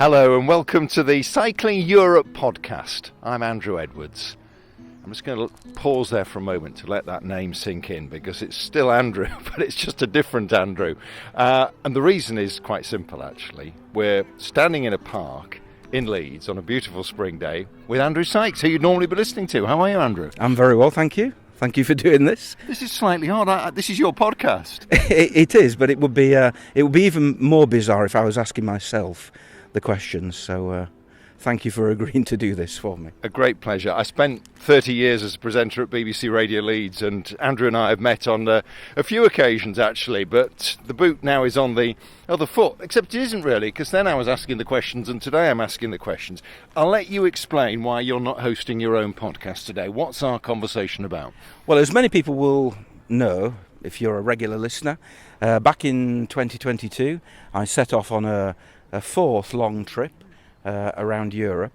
Hello and welcome to the Cycling Europe podcast. I'm Andrew Edwards. I'm just going to pause there for a moment to let that name sink in because it's still Andrew, but it's just a different Andrew. And the reason is quite simple, actually. We're standing in a park in Leeds on a beautiful spring day with Andrew Sykes, who you'd normally be listening to. How are you, Andrew? I'm very well, thank you. Thank you for doing this. This is slightly odd. This is your podcast. It is, but it would be even more bizarre if I was asking myself the questions. So thank you for agreeing to do this for me. A great pleasure. I spent 30 years as a presenter at BBC Radio Leeds, and Andrew and I have met on a few occasions, actually, but the boot now is on the other foot, except it isn't really, because then I was asking the questions, and today I'm asking the questions. I'll let you explain why you're not hosting your own podcast today. What's our conversation about? Well, as many people will know, if you're a regular listener, back in 2022, I set off on a fourth long trip around Europe,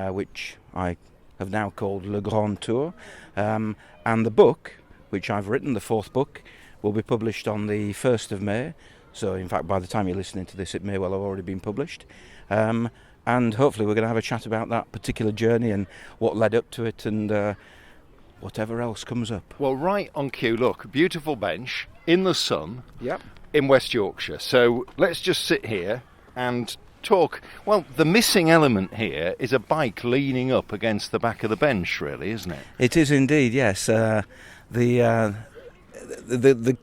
which I have now called Le Grand Tour. And the book, which I've written, the fourth book, will be published on the 1st of May. So, in fact, by the time you're listening to this, it may well have already been published. And hopefully we're going to have a chat about that particular journey and what led up to it and whatever else comes up. Well, right on cue, look, beautiful bench in the sun. Yep. In West Yorkshire. So let's just sit here and talk. Well, the missing element here is a bike leaning up against the back of the bench, really, isn't it? It is indeed, yes. The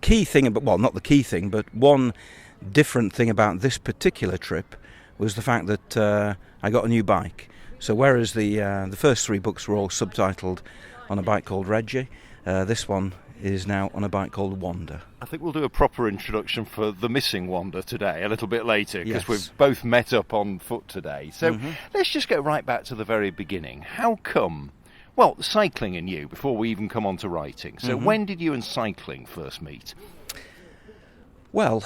key thing, well, not the key thing, but one different thing about this particular trip was the fact that I got a new bike. So whereas the first three books were all subtitled on a bike called Reggie, this one is now on a bike called Wanda. I think we'll do a proper introduction for the missing Wanda today, a little bit later, because yes. We've both met up on foot today. So let's just go right back to the very beginning. How come, well, cycling and you, before we even come on to writing. So when did you and cycling first meet? Well,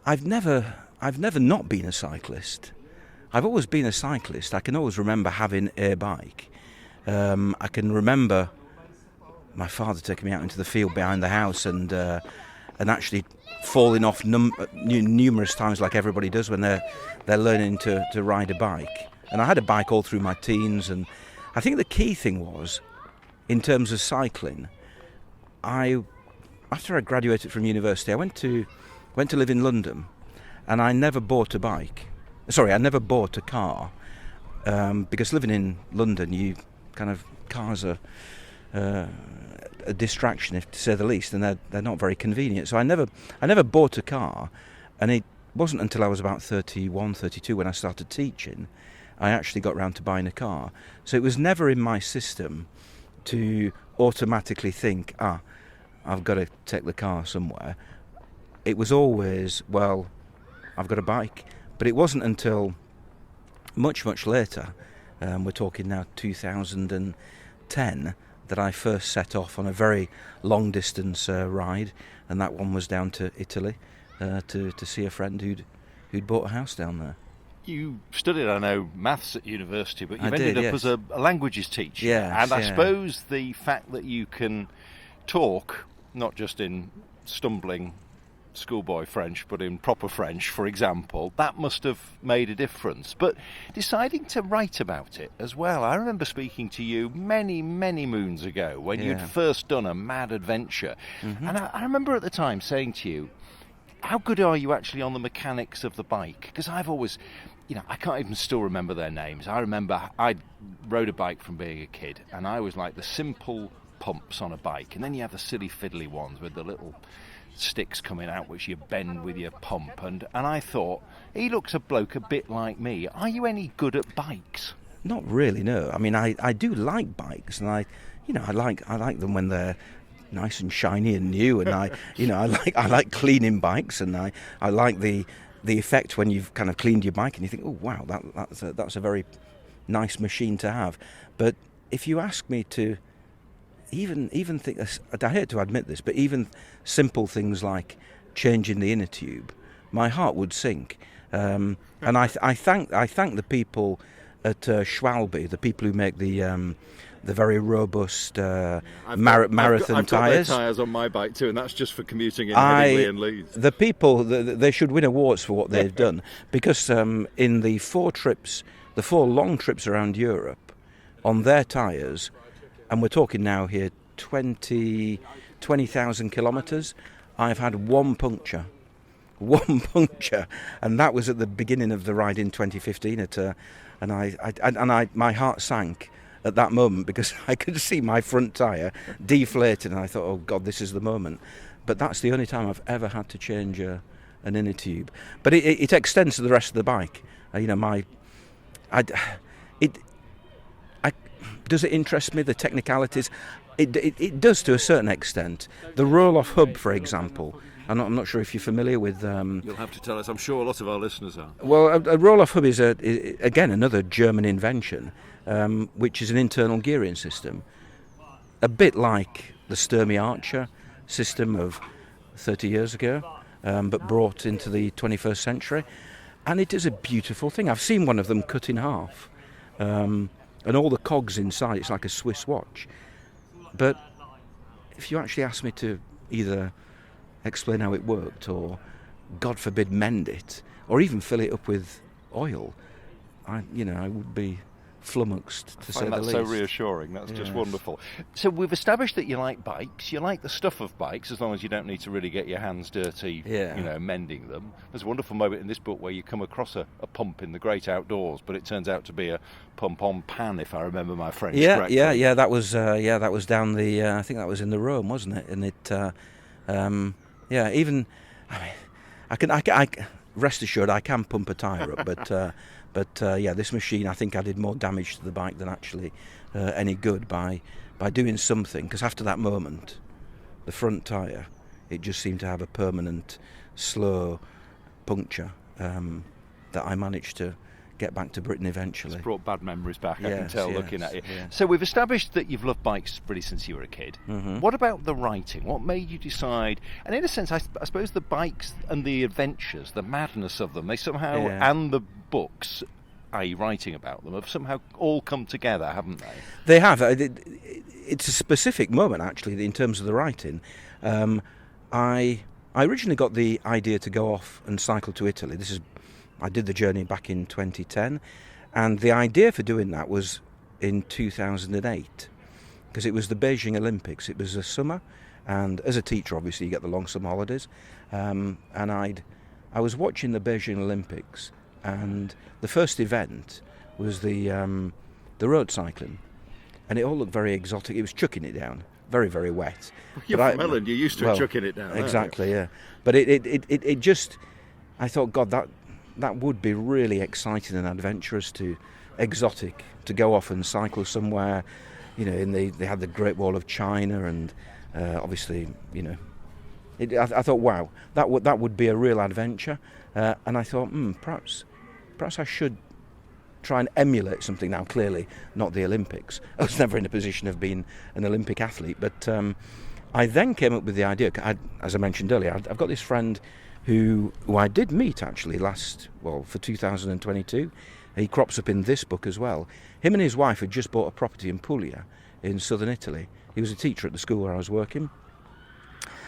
I've never not been a cyclist. I've always been a cyclist. I can always remember having a bike. I can remember my father taking me out into the field behind the house and actually falling off numerous times, like everybody does when they're learning to ride a bike. And I had a bike all through my teens, and I think the key thing was, in terms of cycling, after I graduated from university, I went to live in London, and I never bought a bike. Sorry, I never bought a car, because living in London, cars are a distraction, if to say the least, and they're not very convenient. So I never bought a car, and it wasn't until I was about 31, 32 when I started teaching I actually got round to buying a car. So it was never in my system to automatically think, I've got to take the car somewhere. It was always, well, I've got a bike. But it wasn't until much, much later, we're talking now 2010, that I first set off on a very long distance ride, and that one was down to Italy to see a friend who'd bought a house down there. You studied, I know, maths at university, but you ended up as a languages teacher. Yes, and I suppose the fact that you can talk, not just in stumbling schoolboy French, but in proper French, for example, that must have made a difference. But deciding to write about it as well, I remember speaking to you many, many moons ago when you'd first done a mad adventure. And I remember at the time saying to you, how good are you actually on the mechanics of the bike? Because I've always, I can't even still remember their names. I remember I rode a bike from being a kid, and I was like the simple pumps on a bike, and then you have the silly fiddly ones with the little sticks coming out which you bend with your pump, and I thought, he looks a bloke a bit like me. Are you any good at bikes? Not really, no. I mean, I do like bikes, and I like them when they're nice and shiny and new, and I like cleaning bikes, and I like the effect when you've kind of cleaned your bike and you think, oh wow, that's a very nice machine to have. But if you ask me to even think, I hate to admit this, but even simple things like changing the inner tube, my heart would sink. And I thank the people at Schwalbe, the people who make the very robust I've marathon got tyres. their tyres on my bike too, and that's just for commuting in Headingley and Leeds. The people, they should win awards for what they've done, because in the 4 long trips around Europe, on their tyres, and we're talking now here 20,000 kilometres, I've had one puncture, and that was at the beginning of the ride in 2015. My heart sank at that moment, because I could see my front tyre deflated, and I thought, oh God, this is the moment. But that's the only time I've ever had to change an inner tube. But it extends to the rest of the bike. Does it interest me, the technicalities? It does to a certain extent. The roll-off hub, for example, I'm not sure if you're familiar with... You'll have to tell us. I'm sure a lot of our listeners are. Well, a roll-off hub is, again, another German invention, which is an internal gearing system. A bit like the Sturmey Archer system of 30 years ago, but brought into the 21st century. And it is a beautiful thing. I've seen one of them cut in half. And all the cogs inside, it's like a Swiss watch. But if you actually ask me to either explain how it worked, or, God forbid, mend it, or even fill it up with oil, I would be flummoxed, to say the least. That's so reassuring. That's just wonderful. So we've established that you like bikes. You like the stuff of bikes, as long as you don't need to really get your hands dirty, mending them. There's a wonderful moment in this book where you come across a pump in the great outdoors, but it turns out to be a pump on pan, if I remember my French correctly. Yeah. That was down the. I think that was in the Rhone, wasn't it? And it. I rest assured I can pump a tyre up, but this machine, I think I did more damage to the bike than actually any good by doing something, because after that moment, the front tyre, it just seemed to have a permanent, slow puncture that I managed to get back to Britain eventually. It's brought bad memories back, I can tell looking at it. Yes. So we've established that you've loved bikes really since you were a kid. Mm-hmm. What about the writing? What made you decide? And in a sense, I suppose the bikes and the adventures, the madness of them, they somehow, and the books, i.e. writing about them, have somehow all come together, haven't they? They have. It's a specific moment, actually, in terms of the writing. I originally got the idea to go off and cycle to Italy. I did the journey back in 2010, and the idea for doing that was in 2008, because it was the Beijing Olympics. It was a summer, and as a teacher, obviously, you get the long summer holidays. And I was watching the Beijing Olympics, and the first event was the road cycling, and it all looked very exotic. It was chucking it down, very, very wet. You're from Ellen, you're used to chucking it down. Exactly, yeah. But it just, I thought, God, that would be really exciting and adventurous, exotic, to go off and cycle somewhere. They had the Great Wall of China, and obviously, I thought, wow, that would be a real adventure. And I thought, perhaps I should try and emulate something. Now, clearly not the Olympics. I was never in a position of being an Olympic athlete, but I then came up with the idea. As I mentioned earlier, I've got this friend who I did meet actually for 2022. He crops up in this book as well. Him and his wife had just bought a property in Puglia in southern Italy. He was a teacher at the school where I was working,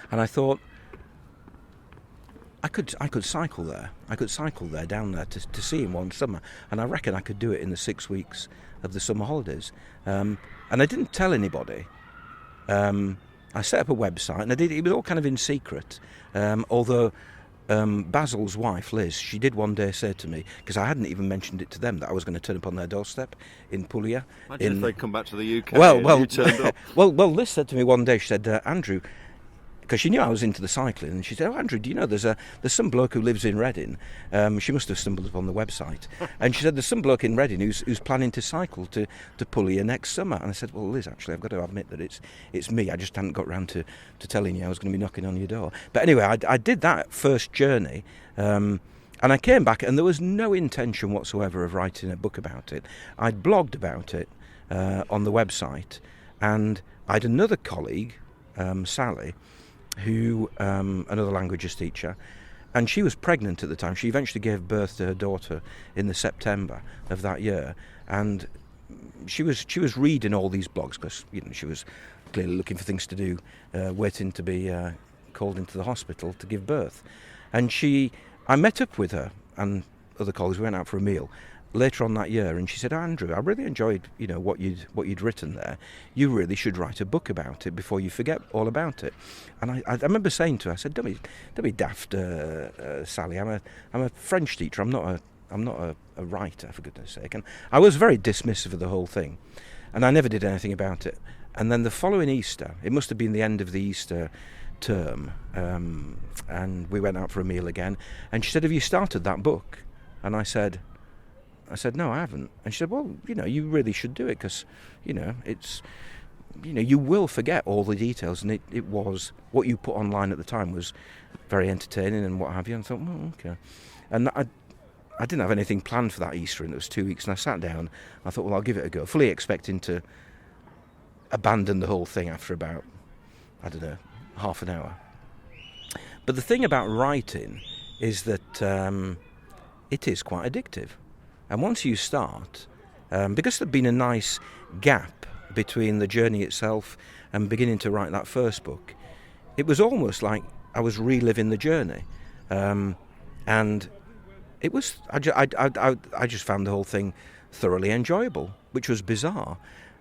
and I thought I could cycle there. I could cycle there down there to see him one summer, and I reckon I could do it in the 6 weeks of the summer holidays. And I didn't tell anybody. I set up a website, and it was all kind of in secret, although Basil's wife, Liz, she did one day say to me, because I hadn't even mentioned it to them, that I was going to turn up on their doorstep in Puglia. Imagine if they'd come back to the UK and you turned up. well, Liz said to me one day, she said, Andrew, because she knew I was into the cycling, and she said, Andrew, do you know there's some bloke who lives in Reading? She must have stumbled upon the website. And she said, there's some bloke in Reading who's planning to cycle to Puglia next summer. And I said, well, Liz, actually, I've got to admit that it's me. I just hadn't got round to telling you I was going to be knocking on your door. But anyway, I did that first journey, and I came back, and there was no intention whatsoever of writing a book about it. I'd blogged about it on the website, and I had another colleague, Sally, who another languages teacher, and she was pregnant at the time. She eventually gave birth to her daughter in the September of that year, and she was reading all these blogs because she was clearly looking for things to do, waiting to be called into the hospital to give birth. And I met up with her and other colleagues. We went out for a meal later on that year, and she said, "Andrew, I really enjoyed what you'd written there. You really should write a book about it before you forget all about it." And I remember saying to her, I said, "Don't be daft, Sally. I'm a French teacher. I'm not a writer, for goodness sake." And I was very dismissive of the whole thing, and I never did anything about it. And then the following Easter, it must have been the end of the Easter term, and we went out for a meal again, and she said, "Have you started that book?" And I said, "No, I haven't." And she said, "Well, you really should do it, because it's you will forget all the details, and it was what you put online at the time was very entertaining and what have you." And I thought, well, okay. And I didn't have anything planned for that Easter, and it was 2 weeks, and I sat down. I thought, well, I'll give it a go, fully expecting to abandon the whole thing after about, I don't know, half an hour. But the thing about writing is that it is quite addictive. And once you start, because there'd been a nice gap between the journey itself and beginning to write that first book, it was almost like I was reliving the journey. And it was, I just found the whole thing thoroughly enjoyable, which was bizarre.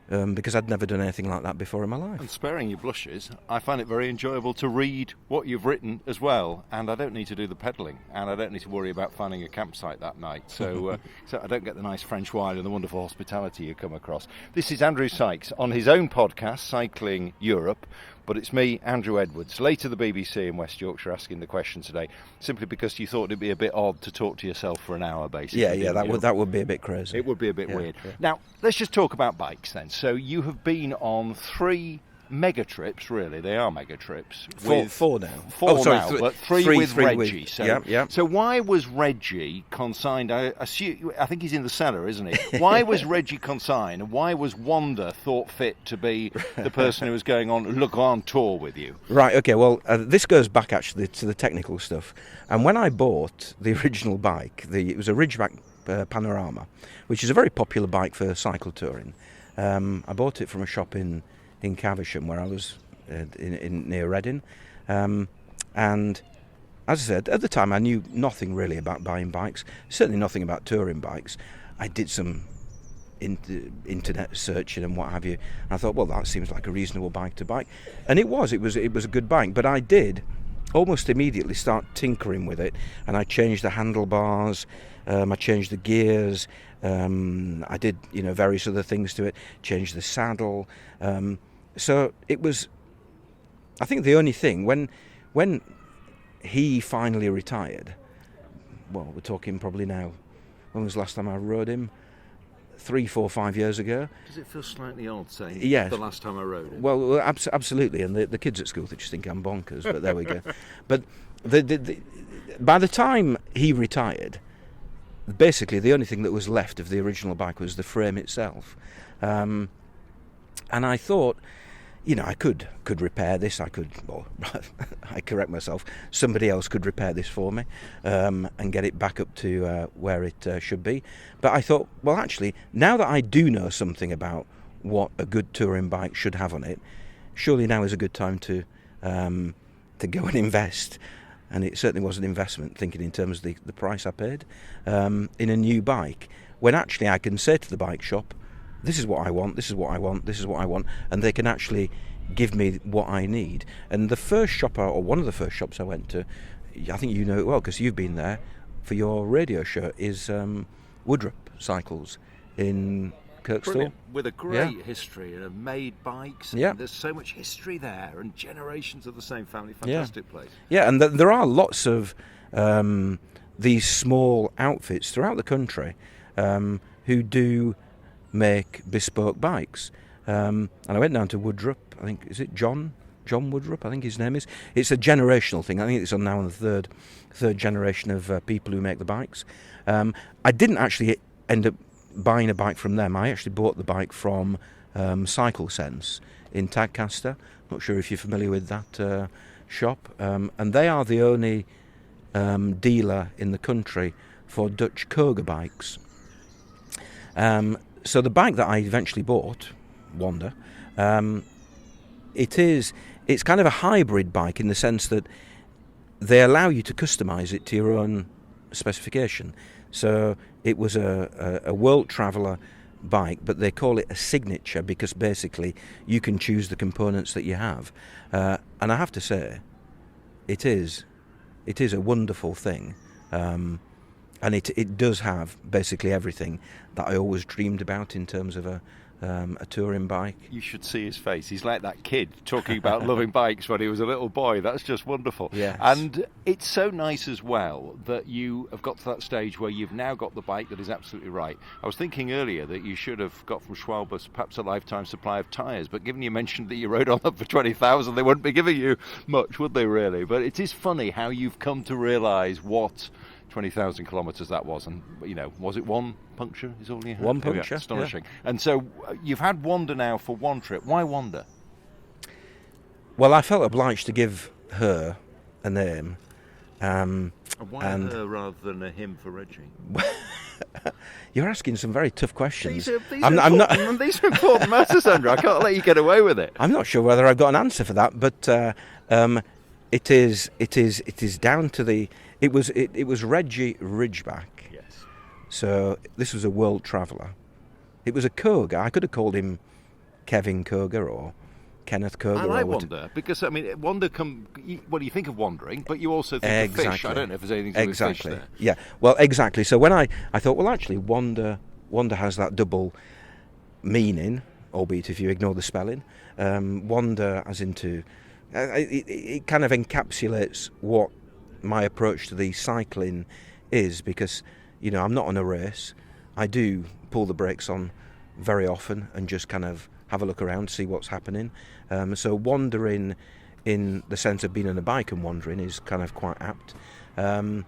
Because I'd never done anything like that before in my life. And sparing your blushes, I find it very enjoyable to read what you've written as well, and I don't need to do the pedalling, and I don't need to worry about finding a campsite that night, so I don't get the nice French wine and the wonderful hospitality you come across. This is Andrew Sykes on his own podcast, Cycling Europe, but it's me, Andrew Edwards, later the BBC in West Yorkshire, asking the question today, simply because you thought it'd be a bit odd to talk to yourself for an hour, basically. Yeah, that would be a bit crazy. It would be a bit weird. Yeah. Now, let's just talk about bikes then. So you have been on 3 mega trips, really. They are mega trips. Four now. But three with Reggie. So why was Reggie consigned? I think he's in the cellar, isn't he? Why was Reggie consigned? And why was Wanda thought fit to be the person who was going on Le Grand Tour with you? Right, okay, well, this goes back actually to the technical stuff. And when I bought the original bike, it was a Ridgeback Panorama, which is a very popular bike for cycle touring. I bought it from a shop in Caversham, where I was in near Reading, and as I said, at the time I knew nothing really about buying bikes, certainly nothing about touring bikes. I did some internet searching and what have you, and I thought, well, that seems like a reasonable bike to buy, and it was a good bike. But I did almost immediately start tinkering with it, and I changed the handlebars, I changed the gears, I did various other things to it, changed the saddle. So it was, I think, the only thing, when he finally retired, well, we're talking probably now, when was the last time I rode him? 3, 4, 5 years ago. Does it feel slightly odd saying yes. The last time I rode him? Well, absolutely, and the kids at school, they just think I'm bonkers, but there we go. But by the time he retired, basically the only thing that was left of the original bike was the frame itself. And I thought, I could repair this. I correct myself. Somebody else could repair this for me and get it back up to where it should be. But I thought, well, actually, now that I do know something about what a good touring bike should have on it, surely now is a good time to go and invest. And it certainly was an investment, thinking in terms of the price I paid, in a new bike, when actually I can say to the bike shop, this is what I want, this is what I want, this is what I want, and they can actually give me what I need. And the first shop, or one of the first shops I went to, I think you know it well because you've been there for your radio show, is Woodrup Cycles in Kirkstall. Brilliant. With a great history and have made bikes. Yeah. And there's so much history there and generations of the same family. Fantastic place. Yeah, and there are lots of these small outfits throughout the country who do make bespoke bikes. And I went down to Woodrup, I think, is it John Woodrup, I think his name is. It's a generational thing. I think it's now on the third generation of people who make the bikes. I didn't actually end up buying a bike from them. I actually bought the bike from Cycle Sense in Tadcaster. Not sure if you're familiar with that shop. And they are the only dealer in the country for Dutch Koga bikes. So the bike that I eventually bought, Wanda, it's kind of a hybrid bike in the sense that they allow you to customise it to your own specification. So it was a World Traveller bike, but they call it a signature because basically you can choose the components that you have. And I have to say, it is a wonderful thing. And it does have basically everything that I always dreamed about in terms of a touring bike. You should see his face. He's like that kid talking about loving bikes when he was a little boy. That's just wonderful. Yes. And it's so nice as well that you have got to that stage where you've now got the bike that is absolutely right. I was thinking earlier that you should have got from Schwalbus perhaps a lifetime supply of tyres, but given you mentioned that you rode on them for 20,000, they wouldn't be giving you much, would they really? But it is funny how you've come to realise what 20,000 kilometres that was, and was it one puncture is all you had? One puncture, astonishing. Yeah. And so you've had Wanda now for one trip. Why Wanda? Well, I felt obliged to give her a name. And why her rather than a him for Reggie? You're asking some very tough questions. These are important matters, Andrew. I can't let you get away with it. I'm not sure whether I've got an answer for that, but it is down to the. It was Reggie Ridgeback. Yes. So this was a World Traveller. It was a Koga. I could have called him Kevin Koga or Kenneth Koga. I like Wanda because Wanda you think of wandering, but you also think of fish. I don't know if there's anything to do with fish there. Yeah. Well, exactly. So when I thought, well, actually, Wanda has that double meaning, albeit if you ignore the spelling. Wanda as into it kind of encapsulates what my approach to the cycling is, because I'm not on a race. I do pull the brakes on very often and just kind of have a look around, see what's happening. So wandering in the sense of being on a bike and wandering is kind of quite apt. And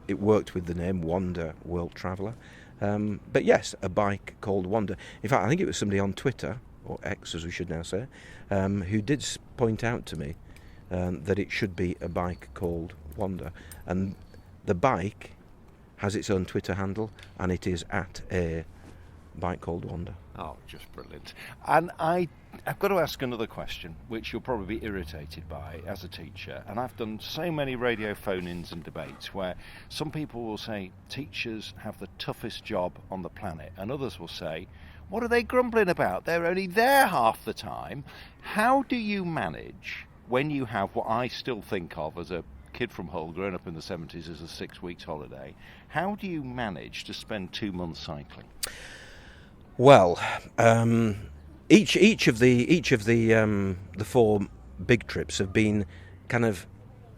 it worked with the name Wanda World Traveller. But yes, a bike called Wanda. In fact, I think it was somebody on Twitter, or X as we should now say, who did point out to me that it should be a bike called Wanda. And the bike has its own Twitter handle, and it is at a bike called Wanda. Oh, just brilliant. And I've got to ask another question, which you'll probably be irritated by as a teacher. And I've done so many radio phone-ins and debates where some people will say teachers have the toughest job on the planet, and others will say, what are they grumbling about? They're only there half the time. How do you manage when you have what I still think of as a kid from Hull, grown up in the 70s, as a 6 weeks holiday? How do you manage to spend 2 months cycling? Well, each of the 4 big trips have been kind of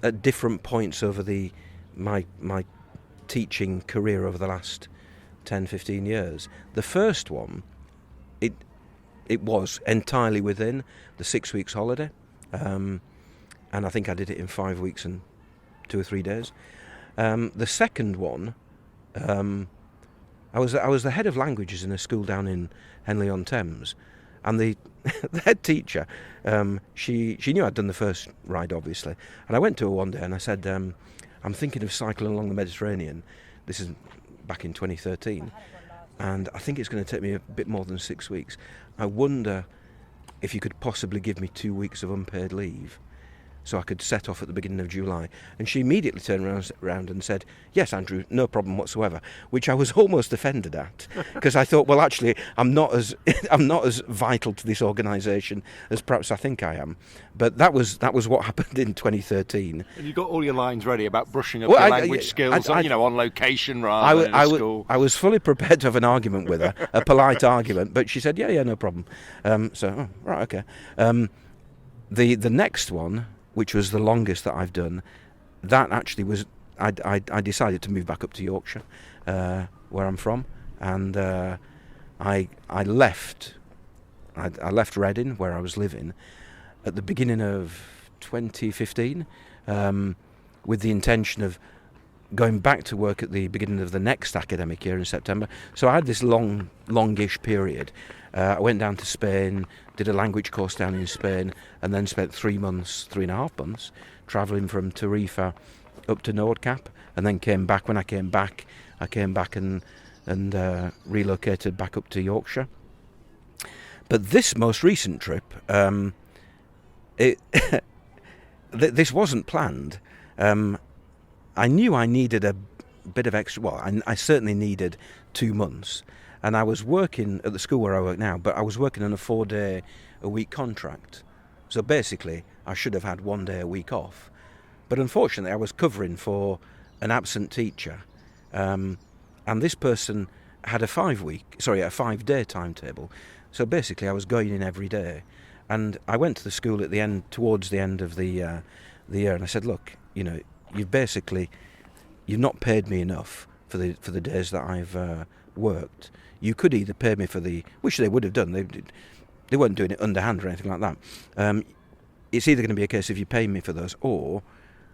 at different points over my teaching career over the last 10-15 years. The first one, it was entirely within the 6 weeks holiday, and I think I did it in 5 weeks and 2 or 3 days. The second one, I was the head of languages in a school down in Henley-on-Thames, and the head teacher, she knew I'd done the first ride, obviously, and I went to her one day and I said, I'm thinking of cycling along the Mediterranean. This is back in 2013, and I think it's going to take me a bit more than 6 weeks. I wonder if you could possibly give me 2 weeks of unpaid leave so I could set off at the beginning of July. And she immediately turned around and said, yes, Andrew, no problem whatsoever, which I was almost offended at, because I thought, well, actually, I'm not as vital to this organisation as perhaps I think I am. But that was what happened in 2013. And you got all your lines ready about brushing up your language skills, on location rather than in school. I was fully prepared to have an argument with her, a polite argument, but she said, yeah, no problem. Right, okay. The next one, which was the longest that I've done, that actually was, I decided to move back up to Yorkshire, where I'm from, and I left Reading, where I was living, at the beginning of 2015, with the intention of going back to work at the beginning of the next academic year in September. So I had this longish period. I went down to Spain, did a language course down in Spain, and then spent 3.5 months, travelling from Tarifa up to Nordkap, and then came back. When I came back and and relocated back up to Yorkshire. But this most recent trip, this wasn't planned. I knew I needed a bit of extra. Well, I certainly needed 2 months, and I was working at the school where I work now, but I was working on a 4-day-a-week contract. So basically, I should have had 1 day a week off. But unfortunately, I was covering for an absent teacher, and this person had a 5-day timetable. So basically, I was going in every day, and I went to the school towards the end of the year, and I said, "Look, you've not paid me enough for the days that I've worked. You could either pay me for which they would have done. They weren't doing it underhand or anything like that. It's either going to be a case of you pay me for those, or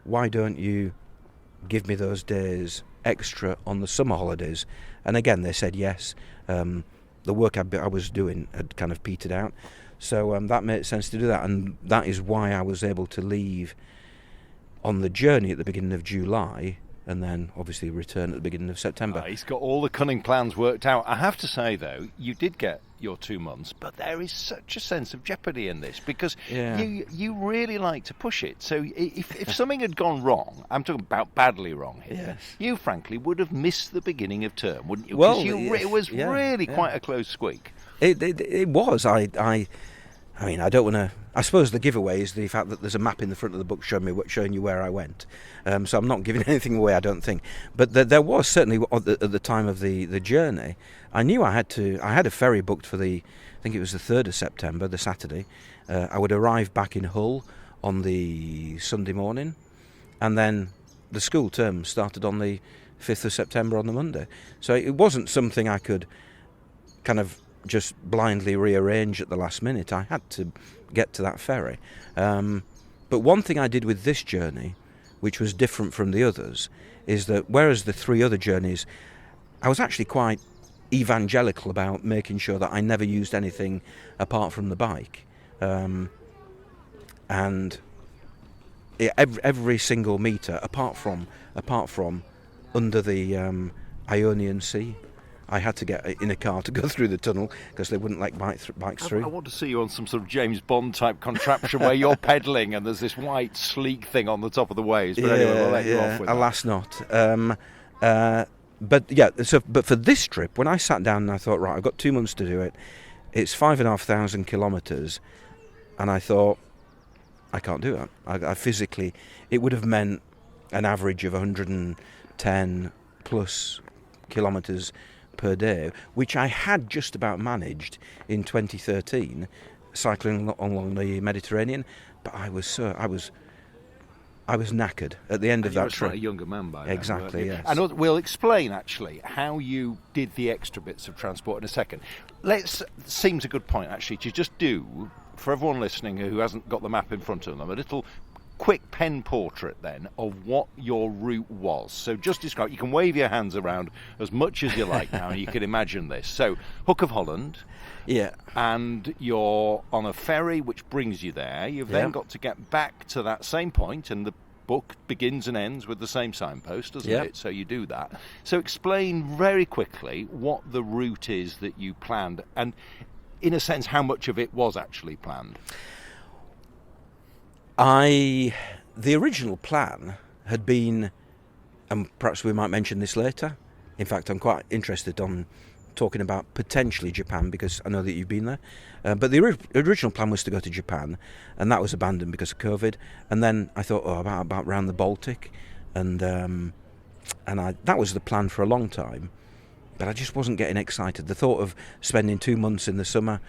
why don't you give me those days extra on the summer holidays?" And again, they said yes. The work I was doing had kind of petered out, so that made sense to do that, and that is why I was able to leave on the journey at the beginning of July, and then obviously return at the beginning of September. He's got all the cunning plans worked out. I have to say, though, you did get your 2 months, but there is such a sense of jeopardy in this, because you really like to push it. So if something had gone wrong, I'm talking about badly wrong here, you frankly would have missed the beginning of term, wouldn't you? Well, it was really quite a close squeak. It was. I mean, I don't want to. I suppose the giveaway is the fact that there's a map in the front of the book showing you where I went. So I'm not giving anything away, I don't think. But there was certainly at the time of the journey, I knew I had a ferry booked for I think it was the 3rd of September, the Saturday. I would arrive back in Hull on the Sunday morning, and then the school term started on the 5th of September on the Monday. So it wasn't something I could kind of just blindly rearrange at the last minute. I had to get to that ferry. But one thing I did with this journey, which was different from the others, is that whereas the 3 other journeys, I was actually quite evangelical about making sure that I never used anything apart from the bike. And every single metre, apart from under the Ionian Sea, I had to get in a car to go through the tunnel because they wouldn't let bikes through. I want to see you on some sort of James Bond type contraption where you're pedalling and there's this white sleek thing on the top of the waves. But anyway, we'll let you off with alas that. Not. But for this trip, when I sat down and I thought, right, I've got 2 months to do it. It's 5,500 kilometres, and I thought, I can't do it. I physically, it would have meant an average of 110 plus kilometres per day, which I had just about managed in 2013, cycling along the Mediterranean. But I was knackered at the end of that trip. You're a younger man by now. Exactly, yes. And we'll explain actually how you did the extra bits of transport in a second. Seems a good point actually to just do, for everyone listening who hasn't got the map in front of them, a little quick pen portrait then of what your route was. So just describe, you can wave your hands around as much as you like now and you can imagine this. So Hook of Holland, and you're on a ferry which brings you there. You've then got to get back to that same point, and the book begins and ends with the same signpost, doesn't it? So you do that. So explain very quickly what the route is that you planned, and in a sense how much of it was actually planned. The original plan had been, and perhaps we might mention this later. In fact, I'm quite interested on talking about potentially Japan because I know that you've been there. But the original plan was to go to Japan, and that was abandoned because of COVID. And then I thought, about around the Baltic, and that was the plan for a long time. But I just wasn't getting excited. The thought of spending 2 months in the summer,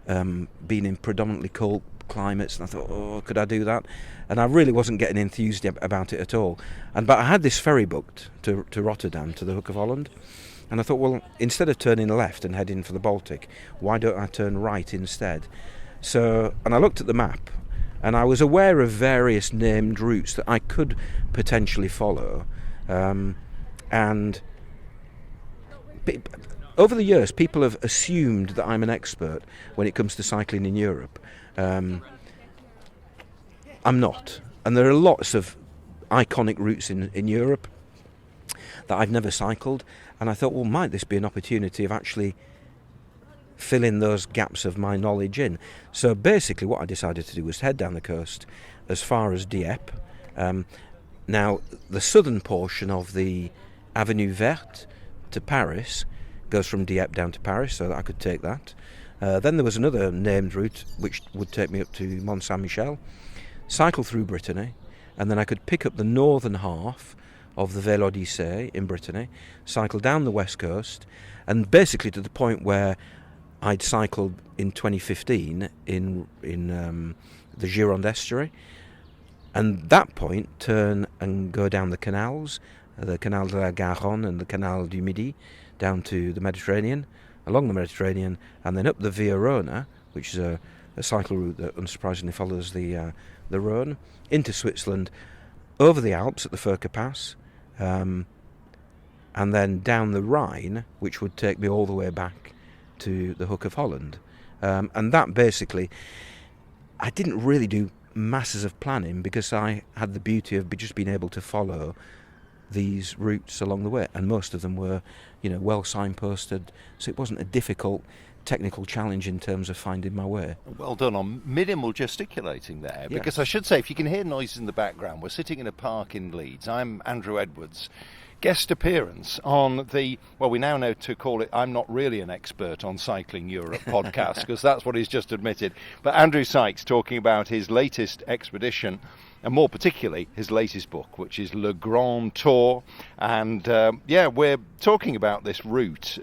being in predominantly cold climates, and I thought, could I do that? And I really wasn't getting enthused about it at all. But I had this ferry booked to Rotterdam, to the Hook of Holland, and I thought, well, instead of turning left and heading for the Baltic, why don't I turn right instead? So, and I looked at the map, and I was aware of various named routes that I could potentially follow, and over the years, people have assumed that I'm an expert when it comes to cycling in Europe. I'm not. And there are lots of iconic routes in Europe. that I've never cycled, and I thought, well, might this be an opportunity of actually filling those gaps of my knowledge in? So basically what I decided to do was head down the coast as far as Dieppe. Now, the southern portion of the Avenue Verte to Paris goes from Dieppe down to Paris, so that I could take that. Then there was another named route which would take me up to Mont-Saint-Michel, cycle through Brittany, and then I could pick up the northern half of the Vélodyssée in Brittany, cycle down the west coast, and basically to the point where I'd cycled in 2015 in the Gironde estuary, and that point turn and go down the canals, the Canal de la Garonne and the Canal du Midi, down to the Mediterranean, along the Mediterranean, and then up the ViaRhôna, which is a cycle route that unsurprisingly follows the Rhone, into Switzerland, over the Alps at the Furka Pass, and then down the Rhine, which would take me all the way back to the Hook of Holland. And that basically, I didn't really do masses of planning because I had the beauty of just being able to follow these routes along the way, and most of them were, well signposted, so it wasn't a difficult technical challenge in terms of finding my way. Well done on minimal gesticulating there, because I should say, if you can hear noises in the background, we're sitting in a park in Leeds. I'm Andrew Edwards. Guest appearance on the, well, we now know to call it I'm Not Really an Expert on Cycling Europe podcast, because that's what he's just admitted. But Andrew Sykes talking about his latest expedition, and more particularly his latest book, which is Le Grand Tour. And we're talking about this route,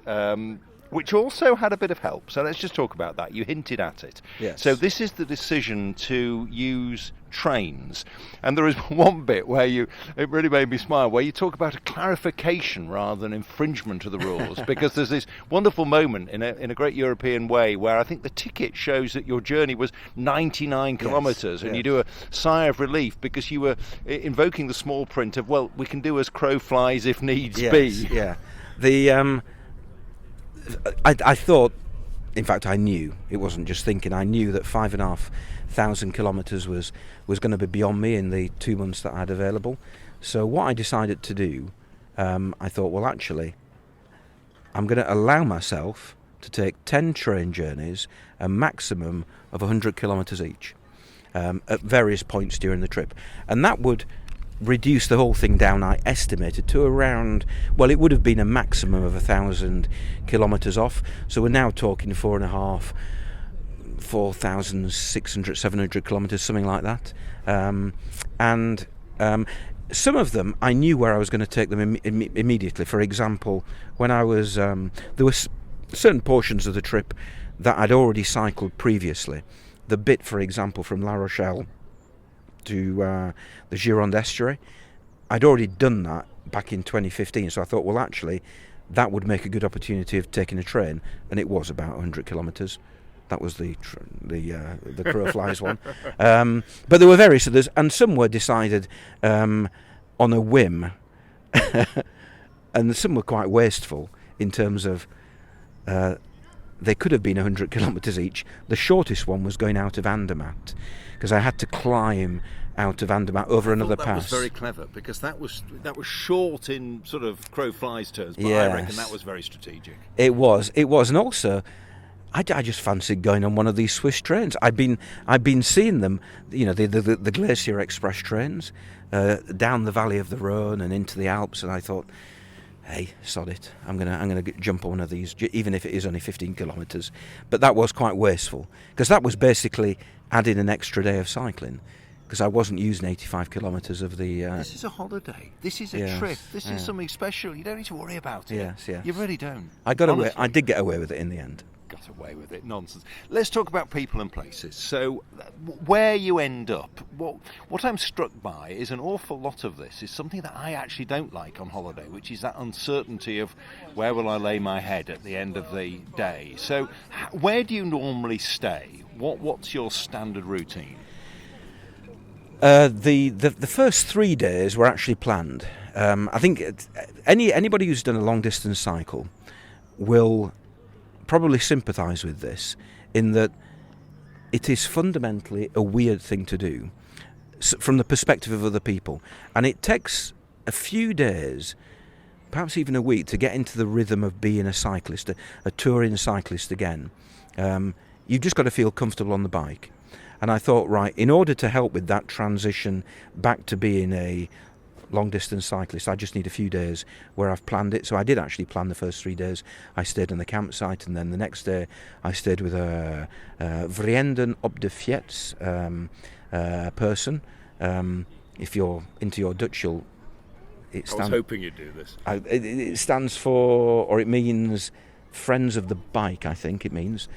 which also had a bit of help. So let's just talk about that. You hinted at it. Yes. So this is the decision to use trains. And there is one bit where it really made me smile, where you talk about a clarification rather than infringement of the rules, because there's this wonderful moment in a great European way where I think the ticket shows that your journey was 99 kilometres, and you do a sigh of relief because you were invoking the small print of, well, we can do as crow flies if needs be. Yeah. I thought, in fact I knew, it wasn't just thinking, I knew that 5,500 kilometres was going to be beyond me in the 2 months that I had available. So what I decided to do, I thought, well, actually, I'm going to allow myself to take 10 train journeys, a maximum of 100 kilometres each, at various points during the trip. And that would reduce the whole thing down, I estimated, to around, well, it would have been a maximum of 1,000 kilometres off. So we're now talking 4,600, 700 kilometres, something like that. Some of them I knew where I was going to take them immediately. For example, when I was there were certain portions of the trip that I'd already cycled previously. The bit, for example, from La Rochelle to the Gironde estuary, I'd already done that back in 2015, so I thought, well, actually, that would make a good opportunity of taking a train, and it was about 100 kilometres. That was the crow flies one. But there were various others, and some were decided on a whim, and some were quite wasteful in terms of they could have been 100 kilometres each. The shortest one was going out of Andermatt, because I had to climb out of Andermatt over another pass. That was very clever, because that was short in sort of crow flies terms, but yes. I reckon that was very strategic. It was, and also I just fancied going on one of these Swiss trains. I've been seeing them, the Glacier Express trains down the valley of the Rhone and into the Alps, and I thought, hey, sod it, I'm gonna jump on one of these, even if it is only 15 kilometres. But that was quite wasteful, because that was basically adding an extra day of cycling, because I wasn't using 85 kilometres of the... This is a holiday. This is a trip. This is something special. You don't need to worry about it. Yes. You really don't. I did get away with it in the end. Got away with it. Nonsense. Let's talk about people and places. So, where you end up, what I'm struck by is an awful lot of this is something that I actually don't like on holiday, which is that uncertainty of where will I lay my head at the end of the day. So, where do you normally stay? What's your standard routine? The first 3 days were actually planned. I think anybody who's done a long distance cycle will probably sympathise with this, in that it is fundamentally a weird thing to do from the perspective of other people, and it takes a few days perhaps even a week, to get into the rhythm of being a cyclist, a touring cyclist again. You've just got to feel comfortable on the bike. And I thought, right, in order to help with that transition back to being a long-distance cyclist, I just need a few days where I've planned it. So I did actually plan the first 3 days. I stayed on the campsite, and then the next day I stayed with a Vrienden op de Fiets person. If you're into your Dutch, I was hoping you'd do this. It stands for, or it means Friends of the Bike, I think it means.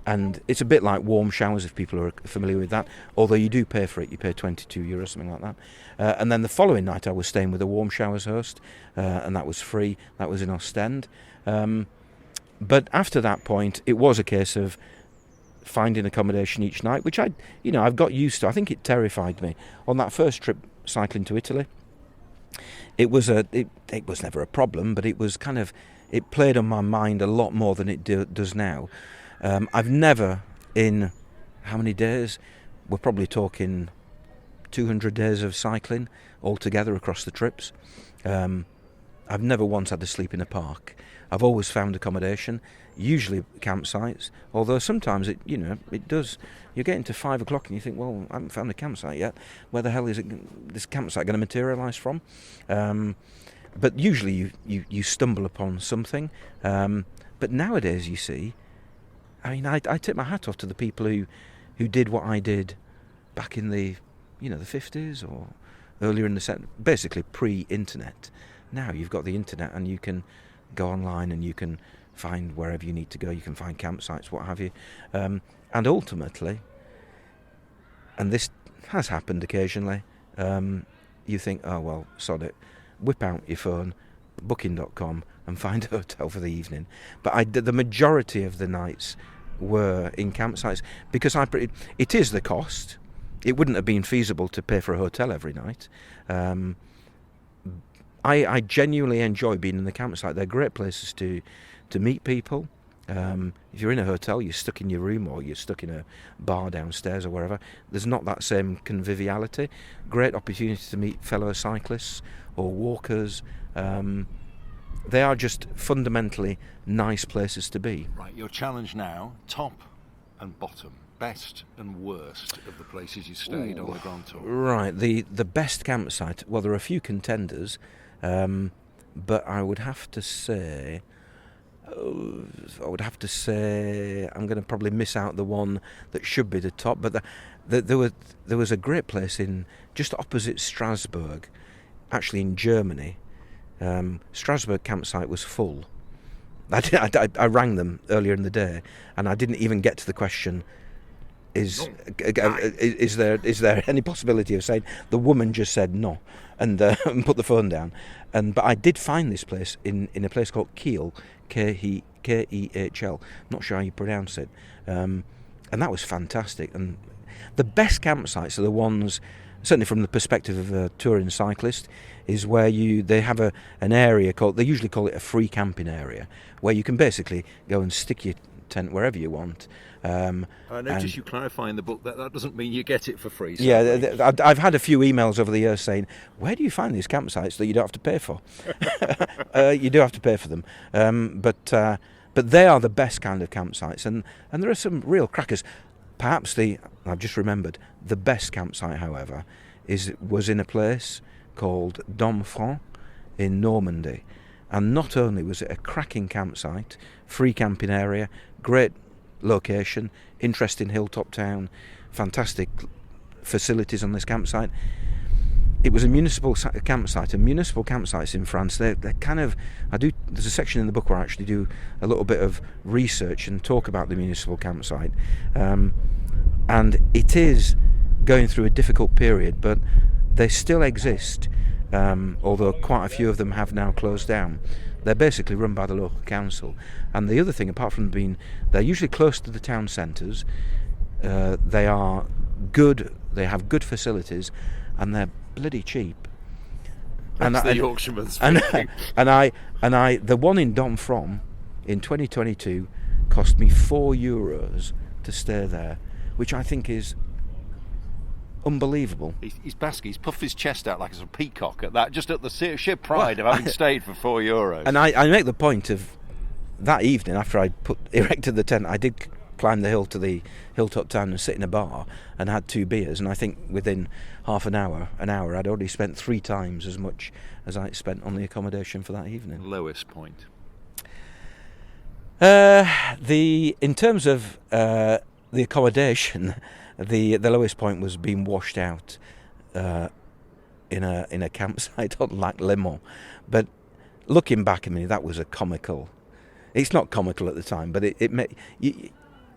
And it's a bit like warm showers, if people are familiar with that, although you do pay for it. You pay €22, something like that. And then the following night I was staying with a warm showers host, and that was free. That was in Ostend. But after that point, it was a case of finding accommodation each night, which I've got used to. I think it terrified me. On that first trip cycling to Italy, it was never a problem, but it was it played on my mind a lot more than it does now. I've never, in how many days? We're probably talking 200 days of cycling altogether across the trips. I've never once had to sleep in a park. I've always found accommodation, usually campsites, although sometimes it does. You get into 5 o'clock and you think, well, I haven't found a campsite yet. Where the hell is this campsite going to materialise from? But usually you stumble upon something. But nowadays, you see, I tip my hat off to the people who did what I did back in the 50s or earlier in the basically pre-internet. Now you've got the internet and you can go online and you can find wherever you need to go. You can find campsites, what have you. And ultimately, and this has happened occasionally, you think, oh well, sod it. Whip out your phone, booking.com, and find a hotel for the evening. But the majority of the nights were in campsites because it is the cost. It wouldn't have been feasible to pay for a hotel every night. I genuinely enjoy being in the campsite. They're great places to meet people. If you're in a hotel, you're stuck in your room or you're stuck in a bar downstairs or wherever. There's not that same conviviality. Great opportunity to meet fellow cyclists or walkers. They are just fundamentally nice places to be. Right, your challenge now, top and bottom, best and worst of the places you stayed on the Grand Tour. Right, the best campsite, well, there are a few contenders, but I would have to say I'm going to probably miss out the one that should be the top, but there was a great place in just opposite Strasbourg, actually in Germany. Strasbourg campsite was full. I rang them earlier in the day, and I didn't even get to the question, is there any possibility of saying? The woman just said no, and put the phone down. But I did find this place in a place called Kiel, Kehl. Not sure how you pronounce it, and that was fantastic. And the best campsites are the ones, certainly from the perspective of a touring cyclist, is where they have an area they usually call it a free camping area, where you can basically go and stick your tent wherever you want. I noticed you clarify in the book that doesn't mean you get it for free. So yeah, I've had a few emails over the years saying, where do you find these campsites that you don't have to pay for? You do have to pay for them. But they are the best kind of campsites, and there are some real crackers. Perhaps I've just remembered, the best campsite, however, was in a place called Domfront in Normandy. And not only was it a cracking campsite, free camping area, great location, interesting hilltop town, fantastic facilities on this campsite. It was a municipal campsite, and municipal campsites in France, they're kind of, there's a section in the book where I actually do a little bit of research and talk about the municipal campsite, and it is going through a difficult period, but they still exist, although quite a few of them have now closed down. They're basically run by the local council. And the other thing, apart from they're usually close to the town centres, they are good, they have good facilities, and they're bloody cheap. That's the Yorkshireman's the one in Domfront in 2022 cost me €4 to stay there, which I think is unbelievable. He's basking. He's puffed his chest out like a sort of peacock at that, just at the sheer pride of having stayed for €4. And I make the point of that evening, after I erected the tent, I did climb the hill to the hilltop town and sit in a bar and had 2 beers, and I think within half an hour, I'd already spent 3 times as much as I spent on the accommodation for that evening. Lowest point? In terms of the accommodation, the lowest point was being washed out in a campsite on Lac Léman. But looking back, I mean, that was a comical. It's not comical at the time, but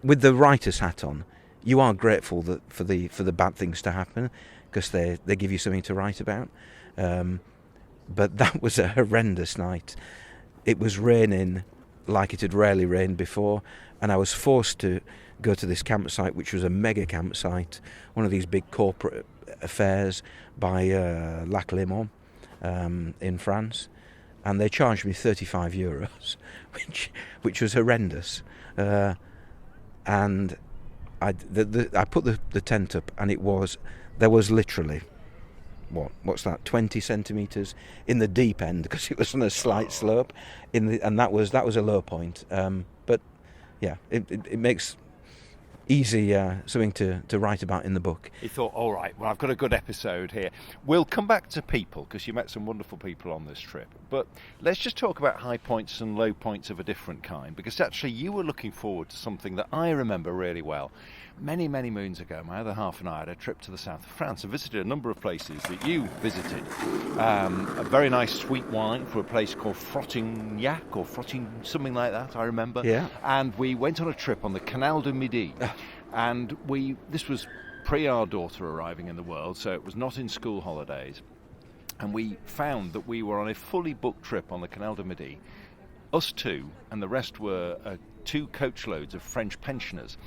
with the writer's hat on, you are grateful for the bad things to happen, because they give you something to write about. But that was a horrendous night. It was raining like it had rarely rained before, and I was forced to go to this campsite, which was a mega campsite, one of these big corporate affairs by Lac Léman in France, and they charged me €35, which was horrendous. And I put the tent up, and there was literally what's that, 20 centimetres in the deep end, because it was on a slight slope, and that was a low point. But yeah, it makes easy something to write about in the book. He thought, all right, well, I've got a good episode here. We'll come back to people, because you met some wonderful people on this trip, but let's just talk about high points and low points of a different kind, because actually you were looking forward to something that I remember really well. Many, many moons ago, my other half and I had a trip to the south of France and visited a number of places that you visited. A very nice sweet wine for a place called Frontignac, or Frotting, something like that, I remember. Yeah. And we went on a trip on the Canal du Midi. And this was pre our daughter arriving in the world, so it was not in school holidays. And we found that we were on a fully booked trip on the Canal de Midi, us two, and the rest were 2 coachloads of French pensioners.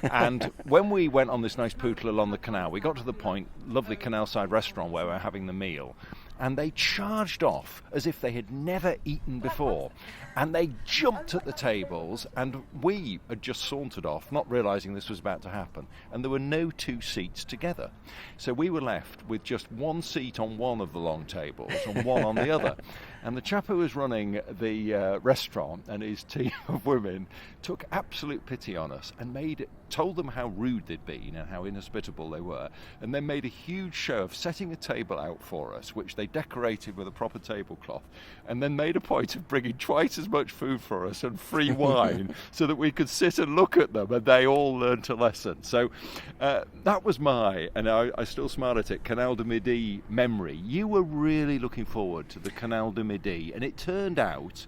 And when we went on this nice poutle along the canal, we got to the point, lovely canal side restaurant where we were having the meal, and they charged off as if they had never eaten before, and they jumped at the tables, and we had just sauntered off, not realising this was about to happen, and there were no 2 seats together, so we were left with just 1 seat on one of the long tables and 1 on the other. And the chap who was running the restaurant and his team of women took absolute pity on us and told them how rude they'd been and how inhospitable they were, and then made a huge show of setting a table out for us, which they decorated with a proper tablecloth, and then made a point of bringing twice as much food for us and free wine so that we could sit and look at them, and they all learnt a lesson. So that was and I still smile at it, Canal de Midi memory. You were really looking forward to the Canal de Midi, and it turned out,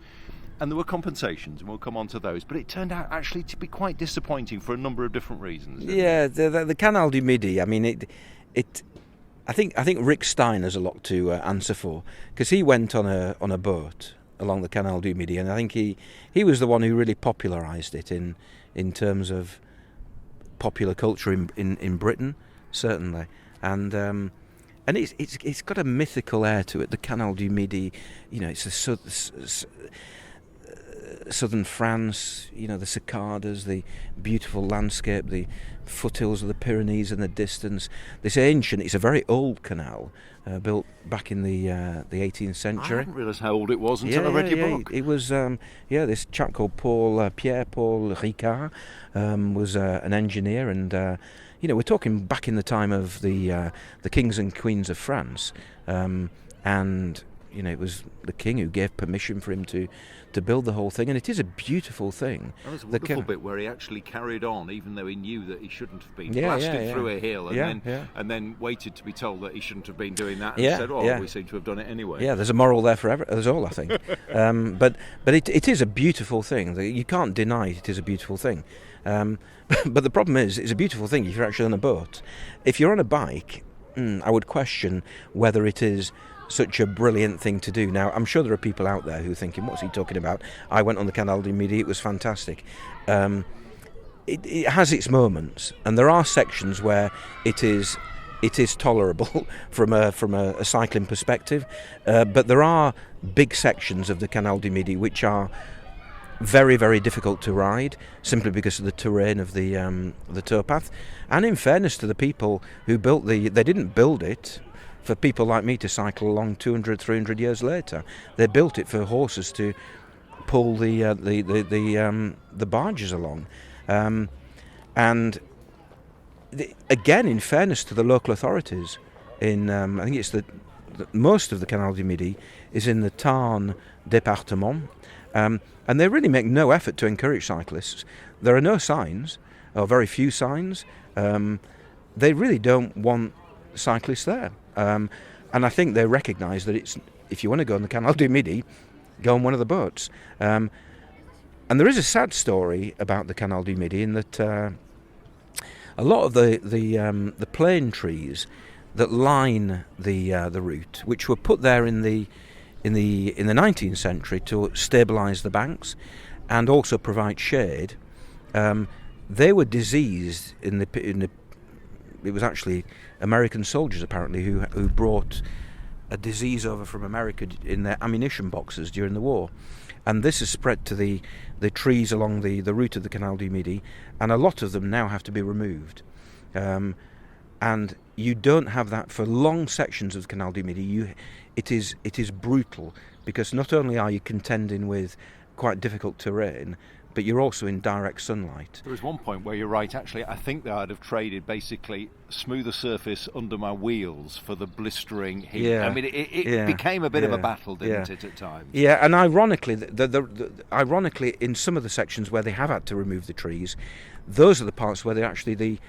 and there were compensations, and we'll come on to those, but it turned out actually to be quite disappointing for a number of different reasons. Yeah, the Canal du Midi, I mean, I think Rick Stein has a lot to answer for, because he went on a boat along the Canal du Midi, and I think he was the one who really popularised it in terms of popular culture in Britain, certainly, and it's got a mythical air to it. The Canal du Midi, it's a southern France, the cicadas, the beautiful landscape, the foothills of the Pyrenees in the distance. It's a very old canal, built back in the 18th century. I didn't realise how old it was until I read your book. It was, this chap called Pierre-Paul Ricard was an engineer, and we're talking back in the time of the kings and queens of France, and it was the king who gave permission for him to build the whole thing, and it is a beautiful thing. That was a wonderful bit where he actually carried on, even though he knew that he shouldn't have been. Blasted through a hill, and then waited to be told that he shouldn't have been doing that, and said, we seem to have done it anyway. Yeah, there's a moral there forever. There's all, I think. But it is a beautiful thing. You can't deny it is a beautiful thing. But the problem is, it's a beautiful thing if you're actually on a boat. If you're on a bike, I would question whether it is such a brilliant thing to do. Now, I'm sure there are people out there who are thinking, what's he talking about? I went on the Canal du Midi, it was fantastic. It has its moments, and there are sections where it is tolerable from a cycling perspective, but there are big sections of the Canal du Midi which are very, very difficult to ride, simply because of the terrain of the towpath. And in fairness to the people who built they didn't build it for people like me to cycle along 200, 300 years later. They built it for horses to pull the barges along. Again, in fairness to the local authorities, I think it's most of the Canal du Midi is in the Tarn département, and they really make no effort to encourage cyclists. There are no signs, or very few signs. They really don't want cyclists there, and I think they recognise that if you want to go on the Canal du Midi, go on one of the boats. And there is a sad story about the Canal du Midi in that a lot of the plane trees that line the route, which were put there in the 19th century to stabilise the banks and also provide shade, they were diseased it was actually American soldiers apparently who brought a disease over from America in their ammunition boxes during the war, and this has spread to the trees along the route of the Canal du Midi, and a lot of them now have to be removed. And you don't have that for long sections of the Canal du Midi. It is brutal, because not only are you contending with quite difficult terrain, but you're also in direct sunlight. There was one point where you're right, actually. I think that I'd have traded basically smoother surface under my wheels for the blistering heat. Yeah. I mean, it became a bit of a battle, didn't it, at times? Yeah, and ironically, ironically, in some of the sections where they have had to remove the trees, those are the parts where they actually the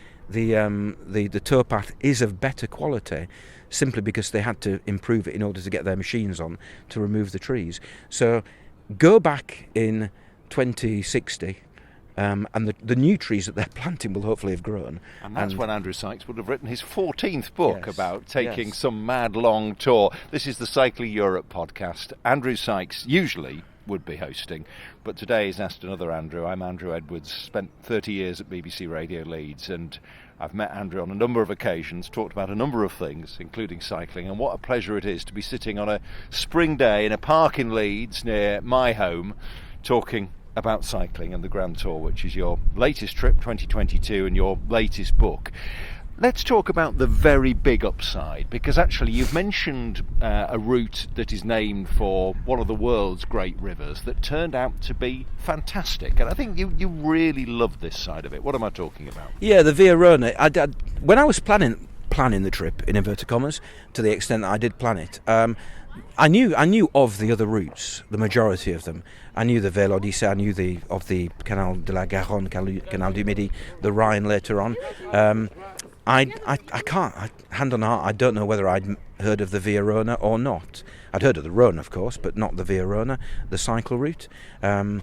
towpath is of better quality, simply because they had to improve it in order to get their machines on to remove the trees. So go back in 2060, and the new trees that they're planting will hopefully have grown. And that's when Andrew Sykes would have written his 14th book about taking some mad long tour. This is the Cycling Europe podcast. Andrew Sykes usually would be hosting, but today he's asked another Andrew. I'm Andrew Edwards, spent 30 years at BBC Radio Leeds, and I've met Andrew on a number of occasions, talked about a number of things, including cycling, and what a pleasure it is to be sitting on a spring day in a park in Leeds near my home, talking about cycling and the Grand Tour, which is your latest trip, 2022, and your latest book. Let's talk about the very big upside, because actually you've mentioned a route that is named for one of the world's great rivers that turned out to be fantastic, and I think you really love this side of it. What am I talking about? Yeah, the ViaRhôna. When I was planning the trip, in inverted commas, to the extent that I did plan it, I knew of the other routes, the majority of them. I knew the Vélodyssée, I knew of the Canal de la Garonne, Canal du Midi, the Rhine later on. I can't, hand on heart, I don't know whether I'd heard of the ViaRhôna or not. I'd heard of the Rhône, of course, but not the ViaRhôna, the cycle route. And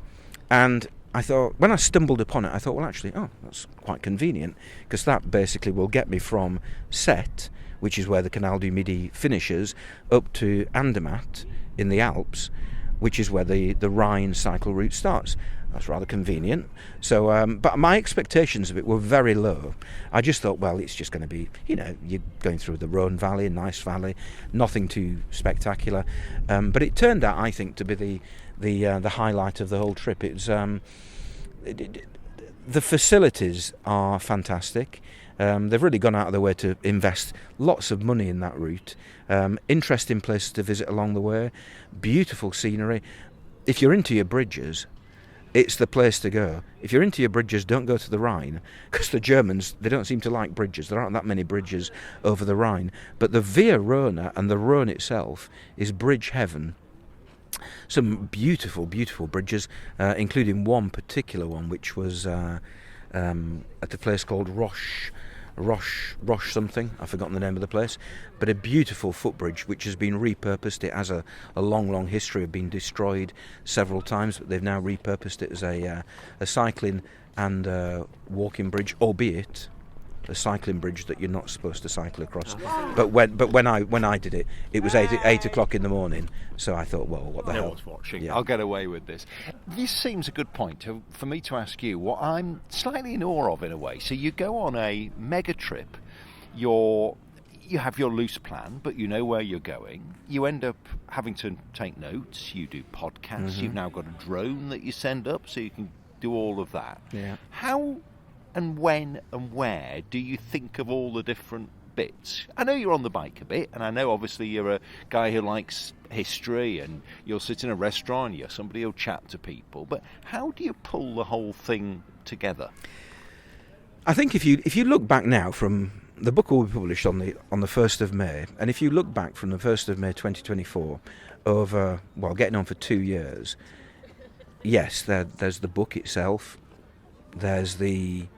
I thought, when I stumbled upon it, I thought, well, actually, that's quite convenient, because that basically will get me from Sète, which is where the Canal du Midi finishes, up to Andermatt in the Alps, which is where the Rhine cycle route starts. That's rather convenient. So, but my expectations of it were very low. I just thought, well, it's just going to be, you're going through the Rhone Valley, a nice valley, nothing too spectacular. But it turned out, I think, to be the highlight of the whole trip. It's the facilities are fantastic. They've really gone out of their way to invest lots of money in that route. Interesting places to visit along the way. Beautiful scenery. If you're into your bridges, it's the place to go. If you're into your bridges, don't go to the Rhine, because the Germans, they don't seem to like bridges. There aren't that many bridges over the Rhine. But the ViaRhôna and the Rhône itself is bridge heaven. Some beautiful, beautiful bridges, including one particular one, which was at a place called Roche something, I've forgotten the name of the place, but a beautiful footbridge which has been repurposed. It has a long history of being destroyed several times, but they've now repurposed it as a cycling and walking bridge, albeit a cycling bridge that you're not supposed to cycle across. But when I did it, it was 8 o'clock in the morning, so I thought, well, what the hell? No one's watching. Yeah. I'll get away with this. This seems a good point for me to ask you what I'm slightly in awe of, in a way. So you go on a mega trip, you're you have your loose plan, but you know where you're going. You end up having to take notes. You do podcasts. Mm-hmm. You've now got a drone that you send up, so you can do all of that. Yeah. How and when and where do you think of all the different bits? I know you're on the bike a bit, and I know obviously you're a guy who likes history, and you'll sit in a restaurant, you're somebody who'll chat to people, but how do you pull the whole thing together? I think if you look back now, from the book will be published on the 1st of May, and if you look back from the 1st of May 2024 over, well, getting on for 2 years, yes, there's the book itself, there's the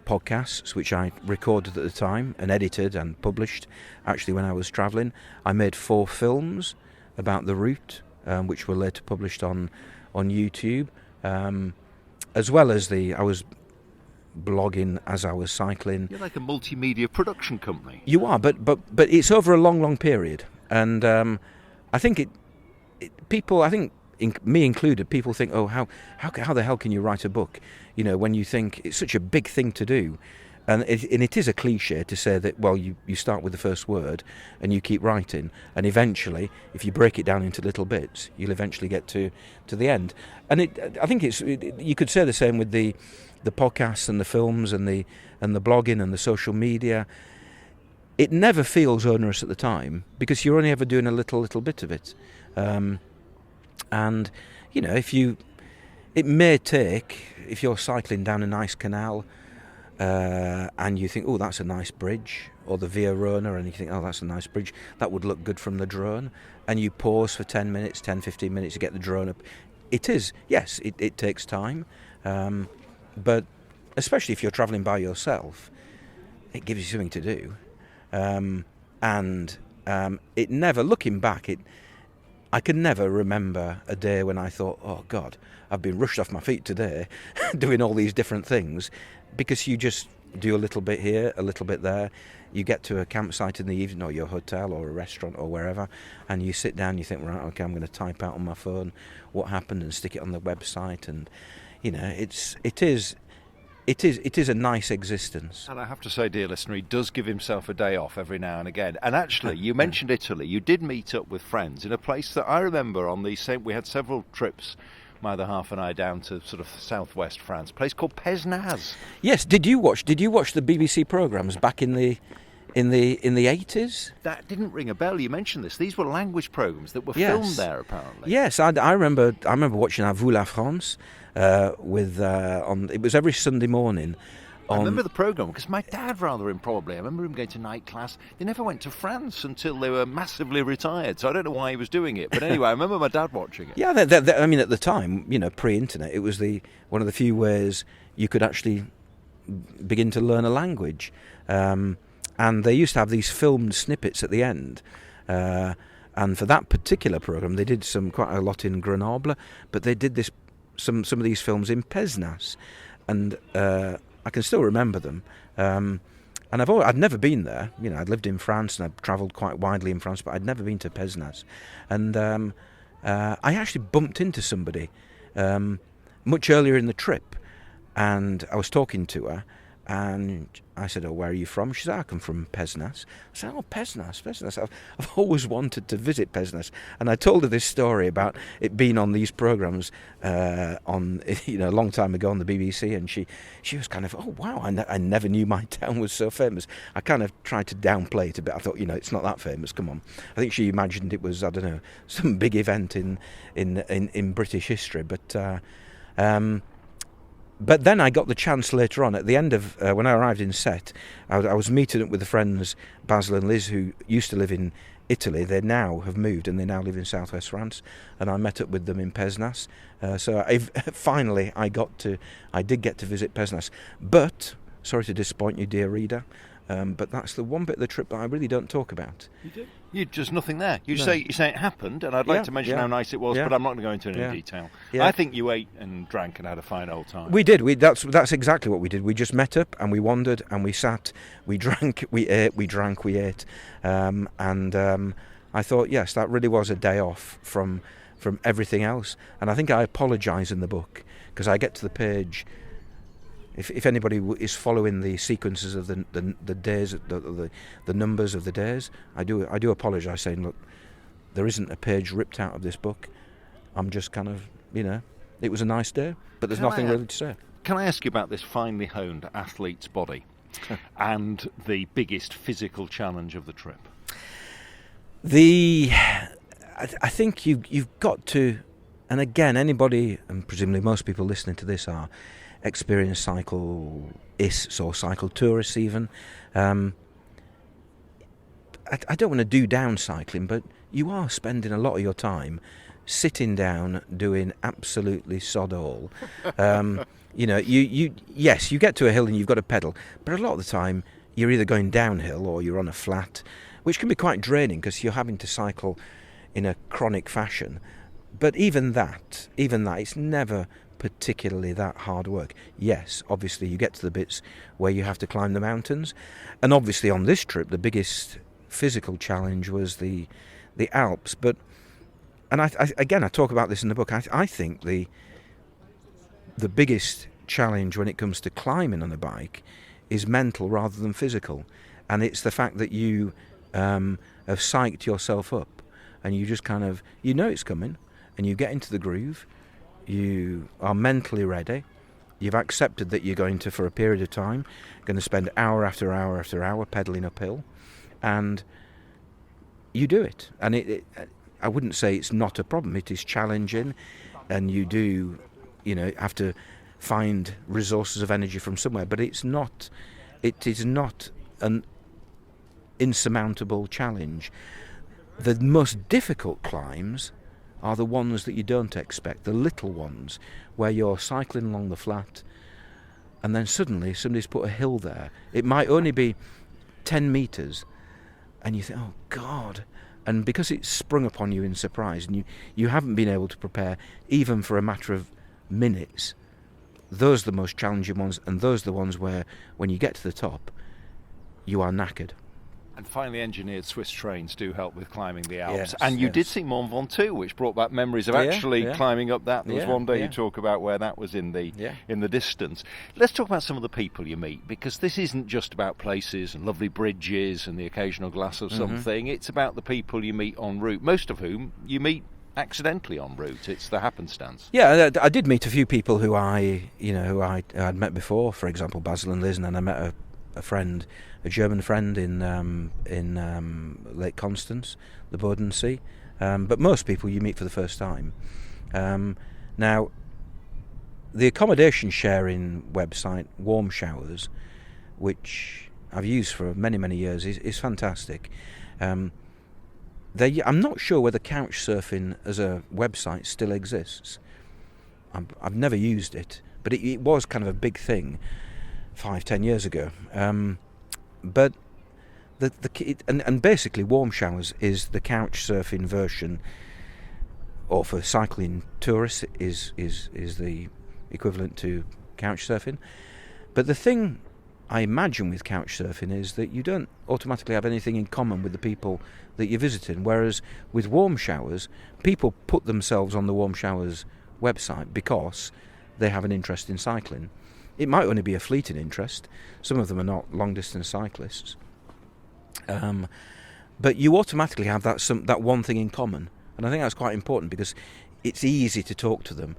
podcasts, which I recorded at the time and edited and published actually when I was travelling. I made 4 films about the route, which were later published on YouTube, as well as I was blogging as I was cycling. You're like a multimedia production company. You are, but it's over a long period, and I think people, I think me included, people think, oh, how the hell can you write a book? You know, when you think it's such a big thing to do, and it is a cliche to say that, well, you start with the first word and you keep writing, and eventually, if you break it down into little bits, you'll eventually get to the end. And I think you could say the same with the podcasts and the films and the blogging and the social media. It never feels onerous at the time because you're only ever doing a little bit of it. And you know, it may take, if you're cycling down a nice canal and you think, oh, that's a nice bridge, or the ViaRhôna, and you think, oh, that's a nice bridge, that would look good from the drone, and you pause for 10 minutes, 10-15 minutes to get the drone up. It is, yes, it takes time, but especially if you're travelling by yourself, it gives you something to do. And it never, looking back, I can never remember a day when I thought, oh God, I've been rushed off my feet today doing all these different things, because you just do a little bit here, a little bit there. You get to a campsite in the evening, or your hotel or a restaurant or wherever, and you sit down, you think, right, okay, I'm going to type out on my phone what happened and stick it on the website. And you know, it is a nice existence. And I have to say, dear listener, he does give himself a day off every now and again. And actually, you mentioned Italy. You did meet up with friends in a place that I remember on the same. We had several trips, my other half and I, down to sort of southwest France, a place called Pesnaz. Yes. Did you watch the BBC programmes back in the 80s? That didn't ring a bell. You mentioned this. These were language programmes that were filmed there, apparently. Yes, I remember watching À vous la France. It was every Sunday morning. I remember the programme because my dad, rather improbably, I remember him going to night class. They never went to France until they were massively retired, so I don't know why he was doing it. But anyway, I remember my dad watching it. Yeah, I mean, at the time, you know, pre-internet, it was one of the few ways you could actually begin to learn a language. And they used to have these filmed snippets at the end. And for that particular programme, they did quite a lot in Grenoble, but they did some of these films in Pesnaz, and I can still remember them. And I'd never been there. You know, I'd lived in France and I'd travelled quite widely in France, but I'd never been to Pesnaz. And I actually bumped into somebody much earlier in the trip, and I was talking to her, and I said, oh, where are you from? She said, I come from Pesnaz. I said, oh, Pesnaz. I've always wanted to visit Pesnaz. And I told her this story about it being on these programmes a long time ago on the BBC, and she was kind of, oh, wow, I never knew my town was so famous. I kind of tried to downplay it a bit. I thought, you know, it's not that famous, come on. I think she imagined it was, I don't know, some big event in British history, But then I got the chance later on, at the end of, when I arrived in Sète, I was meeting up with the friends Basil and Liz, who used to live in Italy. They now have moved and they now live in southwest France, and I met up with them in Pesnaz. So finally I did get to visit Pesnaz. But, sorry to disappoint you, dear reader, but that's the one bit of the trip that I really don't talk about. You do? You just nothing there. You say it happened, and I'd like to mention how nice it was, but I'm not going to go into any detail. Yeah. I think you ate and drank and had a fine old time. We did. That's exactly what we did. We just met up and we wandered and we sat, we drank, we ate, we ate, and I thought, yes, that really was a day off from everything else. And I think I apologise in the book because I get to the page if anybody is following the sequences of the days, the numbers of the days, I do apologise, saying, look, there isn't a page ripped out of this book. I'm just kind of, it was a nice day, but there's nothing really to say. Can I ask you about this finely honed athlete's body and the biggest physical challenge of the trip? I think you've got to, and again, anybody, and presumably most people listening to this are experienced cyclists or cycle tourists even. I don't want to do down cycling, but you are spending a lot of your time sitting down doing absolutely sod all. Yes, you get to a hill and you've got to pedal, but a lot of the time you're either going downhill or you're on a flat, which can be quite draining because you're having to cycle in a chronic fashion. But even that, it's never particularly that hard work. Yes, obviously you get to the bits where you have to climb the mountains, and obviously on this trip the biggest physical challenge was the Alps. And I talk about this in the book. I think the biggest challenge when it comes to climbing on a bike is mental rather than physical, and it's the fact that you have psyched yourself up, and you just kind of it's coming, and you get into the groove. You are mentally ready. You've accepted that you're going to, for a period of time, going to spend hour after hour after hour pedalling uphill, and you do it. And I wouldn't say it's not a problem. It is challenging, and you do, have to find resources of energy from somewhere. But it is not an insurmountable challenge. The most difficult climbs are the ones that you don't expect, the little ones, where you're cycling along the flat and then suddenly somebody's put a hill there. It might only be 10 metres, and you think, oh God. And because it's sprung upon you in surprise, and you haven't been able to prepare even for a matter of minutes, those are the most challenging ones, and those are the ones where, when you get to the top, you are knackered. And finely engineered Swiss trains do help with climbing the Alps. And you did see Mont Ventoux, which brought back memories of climbing up that. There was one day you talk about where that was in the distance. Let's talk about some of the people you meet, because this isn't just about places and lovely bridges and the occasional glass of something. It's about the people you meet en route, most of whom you meet accidentally en route. It's the happenstance. Yeah, I did meet a few people who I'd met before. For example, Basil and Liz, and then I met a German friend in Lake Constance, the Bodensee. But most people you meet for the first time. Now, the accommodation sharing website, Warm Showers, which I've used for many, many years, is fantastic. I'm not sure whether Couchsurfing as a website still exists. I've never used it, but it was kind of a big thing 5-10 years ago. But and basically Warm Showers is the couch surfing version, or for cycling tourists is the equivalent to couch surfing. But the thing I imagine with couch surfing is that you don't automatically have anything in common with the people that you're visiting, whereas with Warm Showers, people put themselves on the Warm Showers website because they have an interest in cycling. It might only be a fleeting interest. Some of them are not long-distance cyclists. But you automatically have that one thing in common. And I think that's quite important because it's easy to talk to them.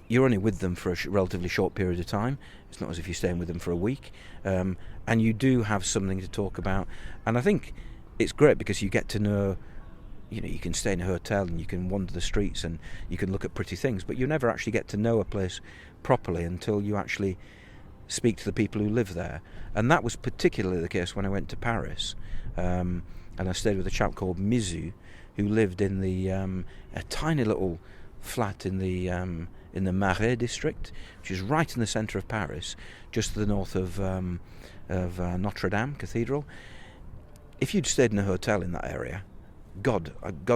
You're only with them for a relatively short period of time. It's not as if you're staying with them for a week. And you do have something to talk about. And I think it's great because you get to know, you can stay in a hotel and you can wander the streets and you can look at pretty things, but you never actually get to know a place properly until you actually speak to the people who live there. And that was particularly the case when I went to Paris, and I stayed with a chap called Mizu, who lived in a tiny little flat in the Marais district, which is right in the centre of Paris, just to the north of Notre Dame Cathedral. If you'd stayed in a hotel in that area, God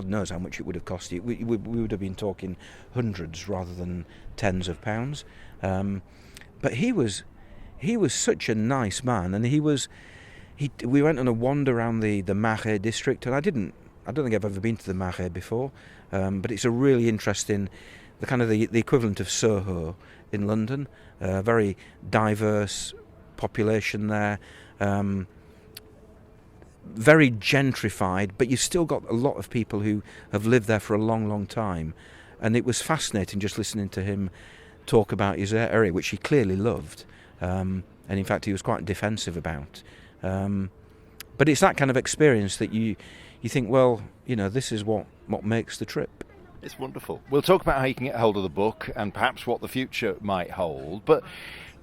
knows how much it would have cost you. We would have been talking hundreds rather than tens of pounds. But he was such a nice man, and we went on a wander around the Marais district, and I don't think I've ever been to the Marais before, but it's a really interesting, the kind of the equivalent of Soho in London, very diverse population there, very gentrified, but you've still got a lot of people who have lived there for a long, long time. And it was fascinating just listening to him talk about his area, which he clearly loved, and in fact he was quite defensive about. But it's that kind of experience that you think, well, this is what makes the trip. It's wonderful. We'll talk about how you can get hold of the book and perhaps what the future might hold, but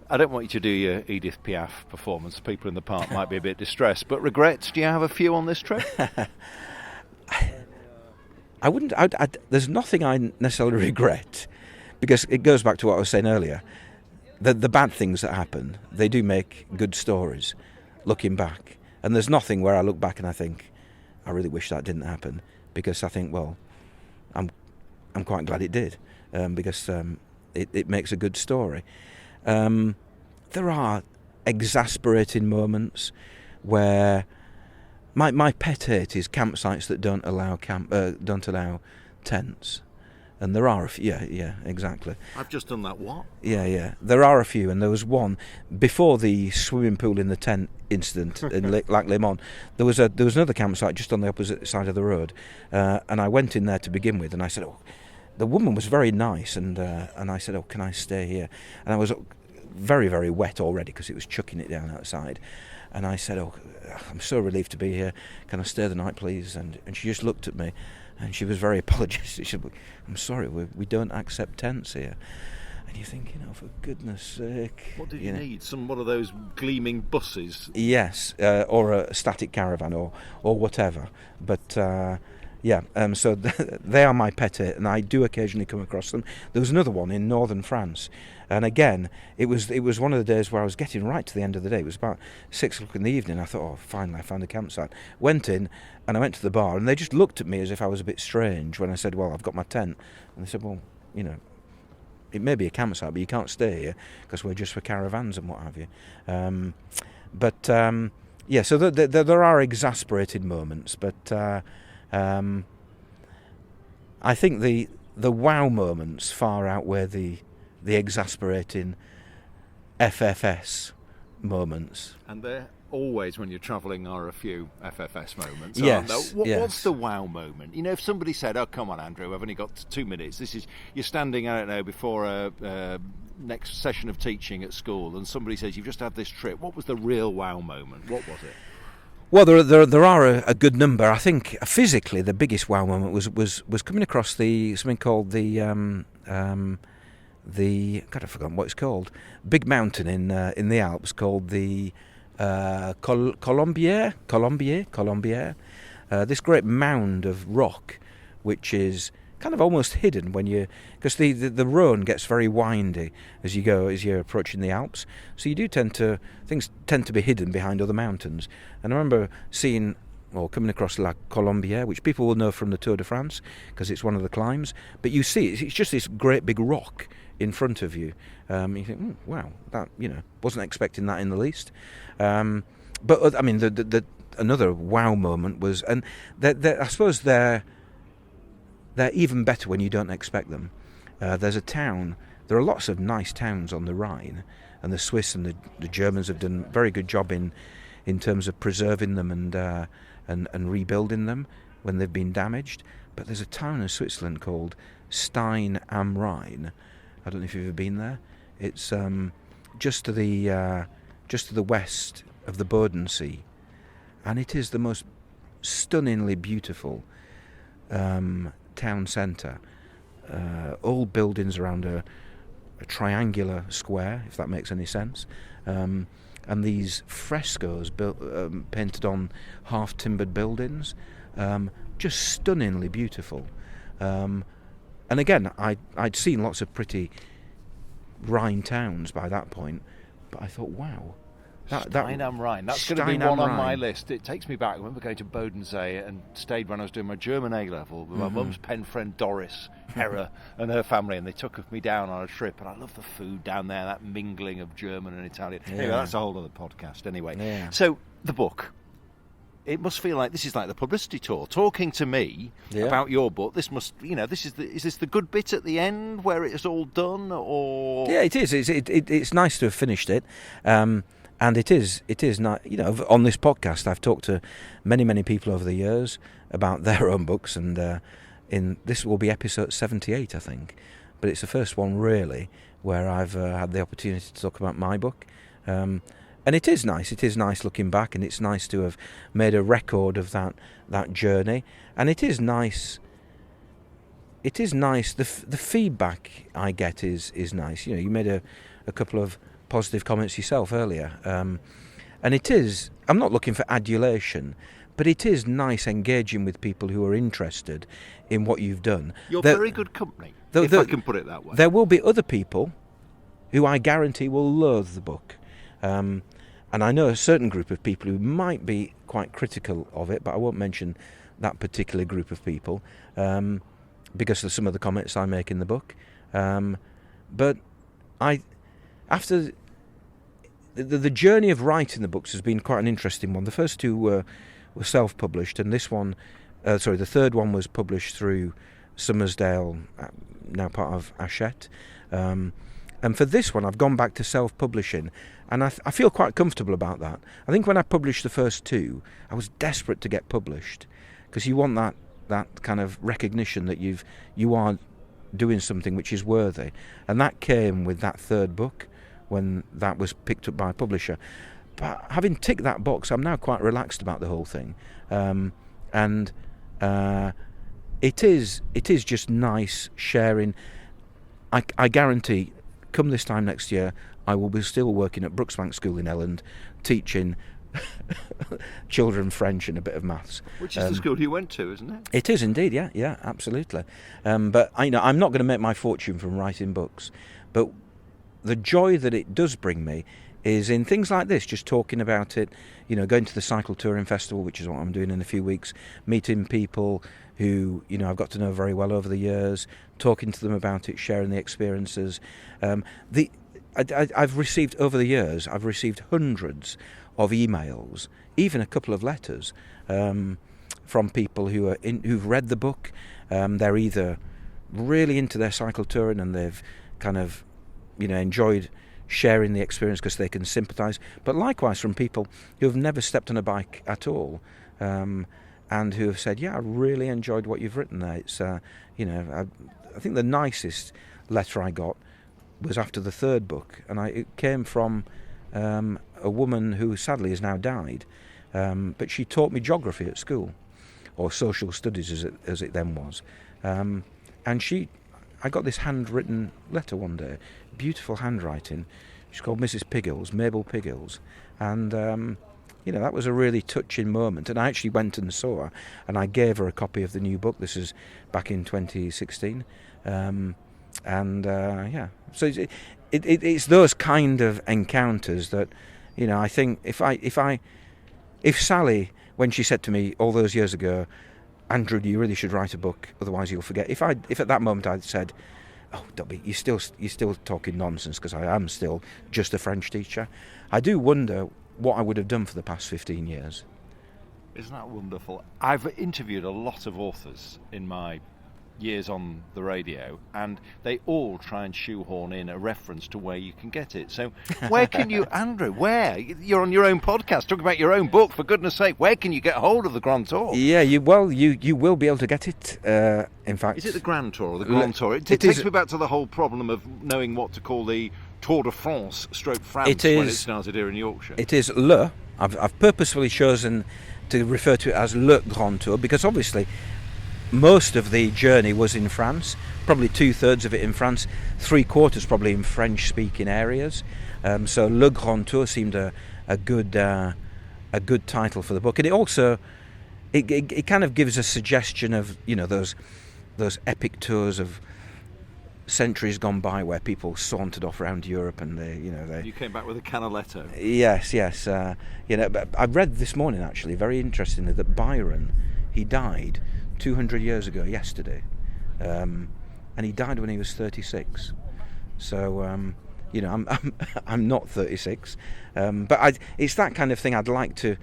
I don't want you to do your Edith Piaf performance. People in the park might be a bit distressed, but regrets, do you have a few on this trip? I wouldn't. There's nothing I necessarily regret, because it goes back to what I was saying earlier. The bad things that happen, they do make good stories, looking back. And there's nothing where I look back and I think, I really wish that didn't happen, because I think, well, I'm quite glad it did, because it makes a good story. There are exasperating moments where my pet hate is campsites that don't allow tents, and there are a few. Yeah, exactly. I've just done that. What? Yeah. There are a few, and there was one before the swimming pool in the tent incident in Lac Léman. There was another campsite just on the opposite side of the road, and I went in there to begin with, and I said, "Oh." The woman was very nice, and I said, "Oh, can I stay here?" And I was very, very wet already because it was chucking it down outside. And I said, "Oh, I'm so relieved to be here. Can I stay the night, please?" And she just looked at me, and she was very apologetic. She said, "I'm sorry, we don't accept tents here." And you think, for goodness sake. What did you need? One of those gleaming buses? Yes, or a static caravan or whatever. But so they are my pet hate, and I do occasionally come across them. There was another one in northern France, and again, it was one of the days where I was getting right to the end of the day. It was about 6:00 in the evening. I thought, oh, finally, I found a campsite. Went in, and I went to the bar, and they just looked at me as if I was a bit strange when I said, well, I've got my tent. And they said, well, it may be a campsite, but you can't stay here because we're just for caravans and what have you. So there are exasperated moments, but I think the wow moments far outweigh the exasperating FFS moments. And there always, when you're travelling, are a few FFS moments. Yes, What's the wow moment? If somebody said, "Oh, come on, Andrew, I've only got 2 minutes. You're standing, I don't know, before a next session of teaching at school, and somebody says you've just had this trip. What was the real wow moment? What was it?" Well, there are a good number. I think physically the biggest wow moment was coming across something called the God, I've forgotten what it's called. Big mountain in the Alps called the Colombier. This great mound of rock, which is kind of almost hidden because the Rhône gets very windy as you're approaching the Alps. So things tend to be hidden behind other mountains. And I remember coming across La Colombière, which people will know from the Tour de France because it's one of the climbs. But you see, it's just this great big rock in front of you. You think, wow, that wasn't expecting that in the least. But I mean, the another wow moment was, and I suppose they're even better when you don't expect them. There's a town. There are lots of nice towns on the Rhine, and the Swiss and the Germans have done a very good job in terms of preserving them and rebuilding them when they've been damaged. But there's a town in Switzerland called Stein am Rhein. I don't know if you've ever been there. It's just to the west of the Bodensee, and it is the most stunningly beautiful town centre. All buildings around a triangular square, if that makes any sense, and these frescoes painted on half-timbered buildings, just stunningly beautiful. And again, I'd seen lots of pretty Rhine towns by that point, but I thought, wow. Stein am Rhein. That's going to be one on my list. It takes me back. I remember going to Bodensee and stayed when I was doing my German A-level with my mum's pen friend Doris Herrer and her family, and they took me down on a trip, and I love the food down there, that mingling of German and Italian. Yeah. Anyway, that's a whole other podcast anyway. Yeah. So, the book. it must feel like this is like the publicity tour. Talking to me about your book, this must, is this the good bit at the end where it's all done, or? Yeah, it is. It's nice to have finished it, and it is not. On this podcast, I've talked to many people over the years about their own books, and this will be episode 78, I think. But it's the first one really where I've had the opportunity to talk about my book. And it is nice. It is nice looking back, and it's nice to have made a record of that journey. And it is nice. It is nice. The feedback I get is nice. You made a couple of positive comments yourself earlier, and it is. I'm not looking for adulation, but it is nice engaging with people who are interested in what you've done. You're very good company, if I can put it that way. There will be other people who I guarantee will loathe the book. And I know a certain group of people who might be quite critical of it, but I won't mention that particular group of people because of some of the comments I make in the book. But after the journey of writing the books has been quite an interesting one. The first two were self-published, and this one, the third one was published through Summersdale, now part of Hachette. And for this one, I've gone back to self-publishing, and I feel quite comfortable about that. I think when I published the first two, I was desperate to get published, because you want that kind of recognition that you are doing something which is worthy. And that came with that third book, when that was picked up by a publisher. But having ticked that box, I'm now quite relaxed about the whole thing. And it is just nice sharing. I guarantee, come this time next year, I will be still working at Brooksbank School in Elland, teaching children French and a bit of maths. Which is the school you went to, isn't it? It is indeed, yeah, absolutely. But I'm not going to make my fortune from writing books. But the joy that it does bring me is in things like this, just talking about it, going to the Cycle Touring Festival, which is what I'm doing in a few weeks, meeting people who, I've got to know very well over the years, talking to them about it, sharing the experiences. I've received, over the years, hundreds of emails, even a couple of letters, from people who've read the book. They're either really into their cycle touring and they've kind of, enjoyed sharing the experience because they can sympathise, but likewise from people who have never stepped on a bike at all, and who have said, I really enjoyed what you've written there. It's, I think the nicest letter I got was after the third book, and it came from a woman who sadly has now died, but she taught me geography at school, or social studies as it then was, and I got this handwritten letter one day, beautiful handwriting. She's called Mrs. Piggles, Mabel Piggles, and that was a really touching moment. And I actually went and saw her, and I gave her a copy of the new book. This is back in 2016, So it's those kind of encounters that, I think if Sally, when she said to me all those years ago, Andrew, you really should write a book, otherwise you'll forget. If at that moment I'd said, "Oh, Dobby, you're still talking nonsense," because I am still just a French teacher, I do wonder what I would have done for the past 15 years. Isn't that wonderful? I've interviewed a lot of authors in my years on the radio, and they all try and shoehorn in a reference to where you can get it. So where can you, Andrew, where? You're on your own podcast talking about your own book, for goodness sake. Where can you get hold of the Grand Tour? Yeah, you will be able to get it, in fact. Is it the Grand Tour or the Grand Tour? It takes me back to the whole problem of knowing what to call the Tour de France / France when it started here in Yorkshire. It is Le. I've purposefully chosen to refer to it as Le Grand Tour, because obviously most of the journey was in France, probably 2/3 of it in France, 3/4 probably in French-speaking areas. So Le Grand Tour seemed a good title for the book, and it also it kind of gives a suggestion of those epic tours of centuries gone by where people sauntered off around Europe and they You came back with a Canaletto. Yes. But I read this morning actually, very interestingly, that Byron, he died 200 years ago yesterday, and he died when he was 36. So I'm not 36, but it's that kind of thing I'd like to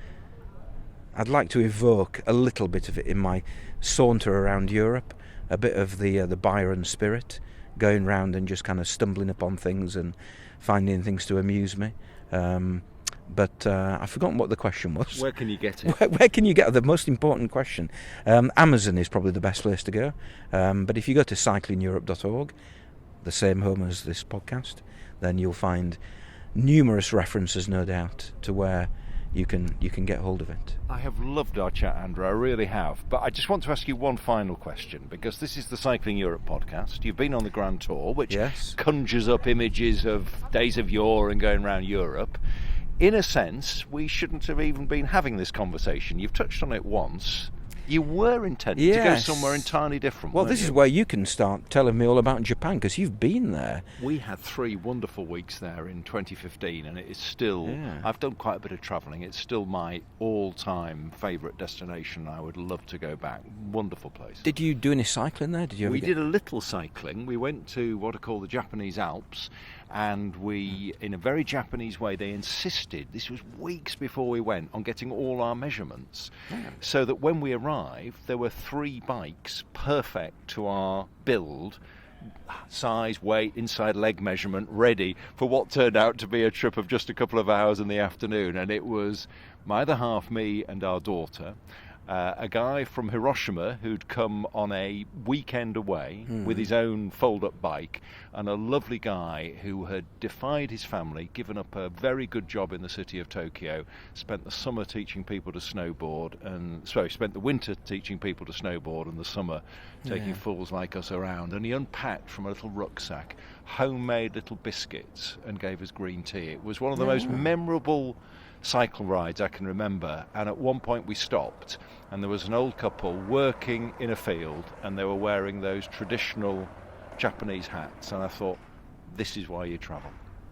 I'd like to evoke a little bit of it in my saunter around Europe, a bit of the Byron spirit, going round and just kind of stumbling upon things and finding things to amuse me. But I've forgotten what the question was. Where can you get it? Where can you get it? The most important question. Amazon is probably the best place to go. But if you go to cyclingeurope.org, the same home as this podcast, then you'll find numerous references, no doubt, to where you can get hold of it. I have loved our chat, Andrew, I really have. But I just want to ask you one final question, because this is the Cycling Europe podcast. You've been on the Grand Tour, which conjures up images of days of yore and going around Europe. In a sense, we shouldn't have even been having this conversation. You've touched on it once. You were intending to go somewhere entirely different. Well, this is where you can start telling me all about Japan, because you've been there. We had 3 wonderful weeks there in 2015, and it is still, I've done quite a bit of travelling, it's still my all-time favourite destination. I would love to go back. Wonderful place. Did you do any cycling there? We did a little cycling. We went to what are called the Japanese Alps, and we, in a very Japanese way, they insisted, this was weeks before we went, on getting all our measurements, so that when we arrived, there were 3 bikes perfect to our build, size, weight, inside leg measurement, ready for what turned out to be a trip of just a couple of hours in the afternoon. And it was my other half, me, and our daughter. A guy from Hiroshima who'd come on a weekend away with his own fold-up bike, and a lovely guy who had defied his family, given up a very good job in the city of Tokyo, spent the summer teaching people to snowboard, and spent the winter teaching people to snowboard, and the summer taking fools like us around. And he unpacked from a little rucksack homemade little biscuits and gave us green tea. It was one of the most memorable cycle rides I can remember. And at one point we stopped, and there was an old couple working in a field, and they were wearing those traditional Japanese hats, and I thought, this is why you travel.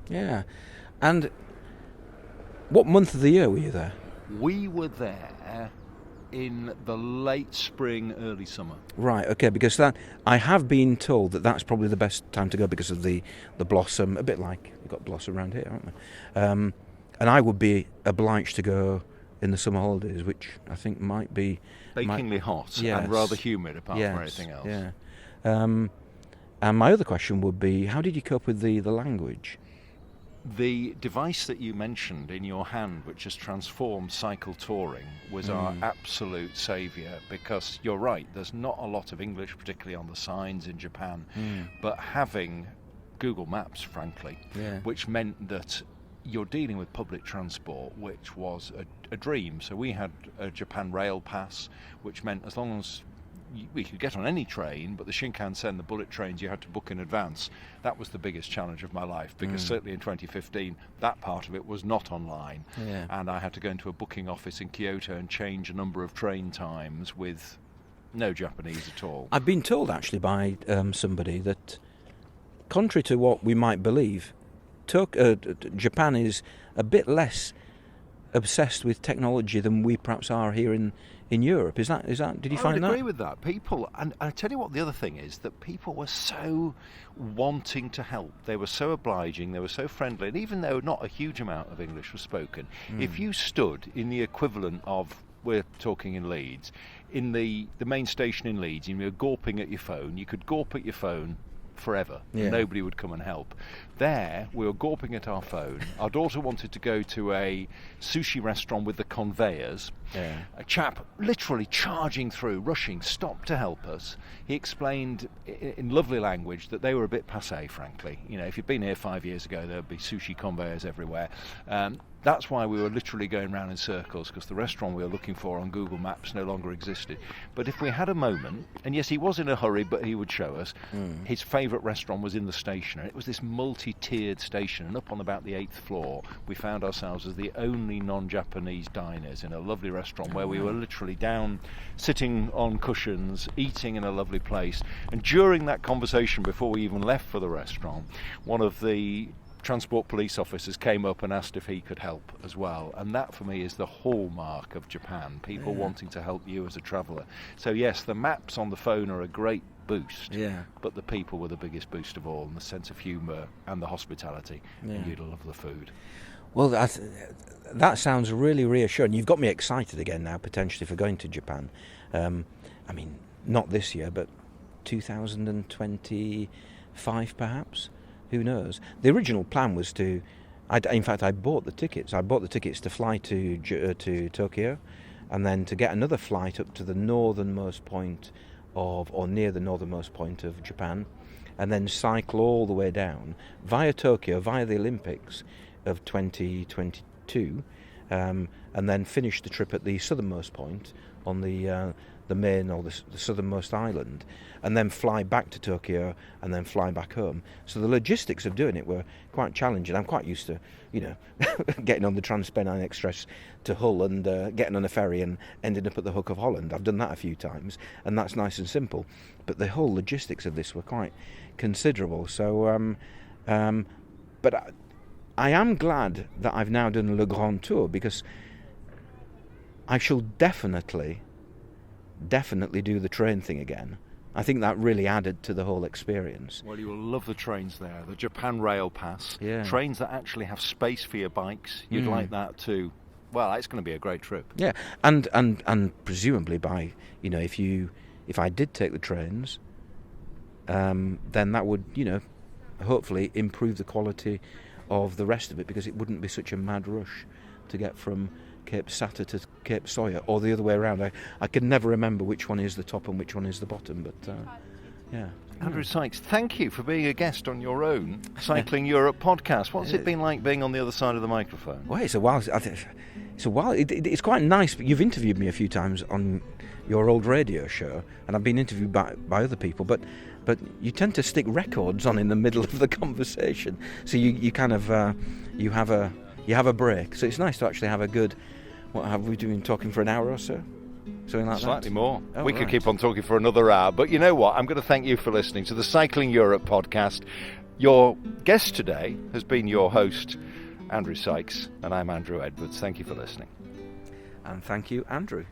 Yeah. And what month of the year were you there? We were there in the late spring, early summer. Right, okay, because that I have been told that that's probably the best time to go because of the blossom, a bit like we've got blossom around here, haven't we? And I would be obliged to go in the summer holidays, which I think might be bakingly hot and rather humid, apart from anything else. Yeah. And my other question would be, how did you cope with the language? The device that you mentioned in your hand, which has transformed cycle touring, was our absolute saviour, because you're right, there's not a lot of English, particularly on the signs in Japan, but having Google Maps, frankly, which meant that you're dealing with public transport, which was a dream. So we had a Japan Rail Pass, which meant as long as we could get on any train, but the Shinkansen, the bullet trains, you had to book in advance. That was the biggest challenge of my life, because certainly in 2015, that part of it was not online. And I had to go into a booking office in Kyoto and change a number of train times with no Japanese at all. I've been told, actually, by somebody that, contrary to what we might believe, Japan is a bit less obsessed with technology than we perhaps are here in Europe. Is that? Did you find that? I agree with that. People, and I tell you what, the other thing is that people were so wanting to help. They were so obliging. They were so friendly. And even though not a huge amount of English was spoken, if you stood in the equivalent of, we're talking in Leeds, in the main station in Leeds, and you were gawping at your phone, you could gawp at your phone forever. Nobody would come and help. There, we were gawping at our phone. Our daughter wanted to go to a sushi restaurant with the conveyors. A chap literally charging through, rushing, stopped to help us. He explained in lovely language that they were a bit passé, frankly. You know, if you'd been here 5 years ago, there would be sushi conveyors everywhere. That's why we were literally going round in circles, because the restaurant we were looking for on Google Maps no longer existed. But if we had a moment, and yes, he was in a hurry, but he would show us, his favourite restaurant was in the station, and it was this multi-tiered station, and up on about the 8th floor, we found ourselves as the only non-Japanese diners in a lovely restaurant where we were literally down, sitting on cushions, eating in a lovely place. And during that conversation, before we even left for the restaurant, one of the transport police officers came up and asked if he could help as well, and that for me is the hallmark of Japan, people wanting to help you as a traveller. So yes, the maps on the phone are a great boost, but the people were the biggest boost of all, and the sense of humour and the hospitality, and you'd love the food. Well, that sounds really reassuring. You've got me excited again now, potentially, for going to Japan. I mean, not this year, but 2025 perhaps? Who knows? The original plan was to... in fact, I bought the tickets. I bought the tickets to fly to Tokyo, and then to get another flight up to the northernmost point or near the northernmost point of Japan, and then cycle all the way down via Tokyo, via the Olympics of 2022, and then finish the trip at the southernmost point on the main or the southernmost island, and then fly back to Tokyo and then fly back home. So the logistics of doing it were quite challenging. I'm quite used to, getting on the Transpennine Express to Hull and getting on a ferry and ending up at the Hook of Holland. I've done that a few times, and that's nice and simple. But the whole logistics of this were quite considerable. So, but I am glad that I've now done Le Grand Tour, because I shall definitely do the train thing again. I think that really added to the whole experience. Well, you will love the trains there. The Japan Rail Pass. Yeah. Trains that actually have space for your bikes. You'd like that too. Well, it's going to be a great trip. Yeah, and presumably if I did take the trains, then that would, hopefully improve the quality of the rest of it, because it wouldn't be such a mad rush to get from Cape Sata to Cape Sawyer, or the other way around. I can never remember which one is the top and which one is the bottom, but yeah. Andrew Sykes, thank you for being a guest on your own Cycling Europe podcast. What's it been like being on the other side of the microphone? Well, it's a while. It's quite nice. But you've interviewed me a few times on your old radio show, and I've been interviewed by other people, but you tend to stick records on in the middle of the conversation, so you kind of you have a break. So it's nice to actually have a good... What have we been talking for an hour or so? Something like Slightly that? more. Oh, we could keep on talking for another hour. But you know what? I'm going to thank you for listening to the Cycling Europe podcast. Your guest today has been your host, Andrew Sykes, and I'm Andrew Edwards. Thank you for listening. And thank you, Andrew.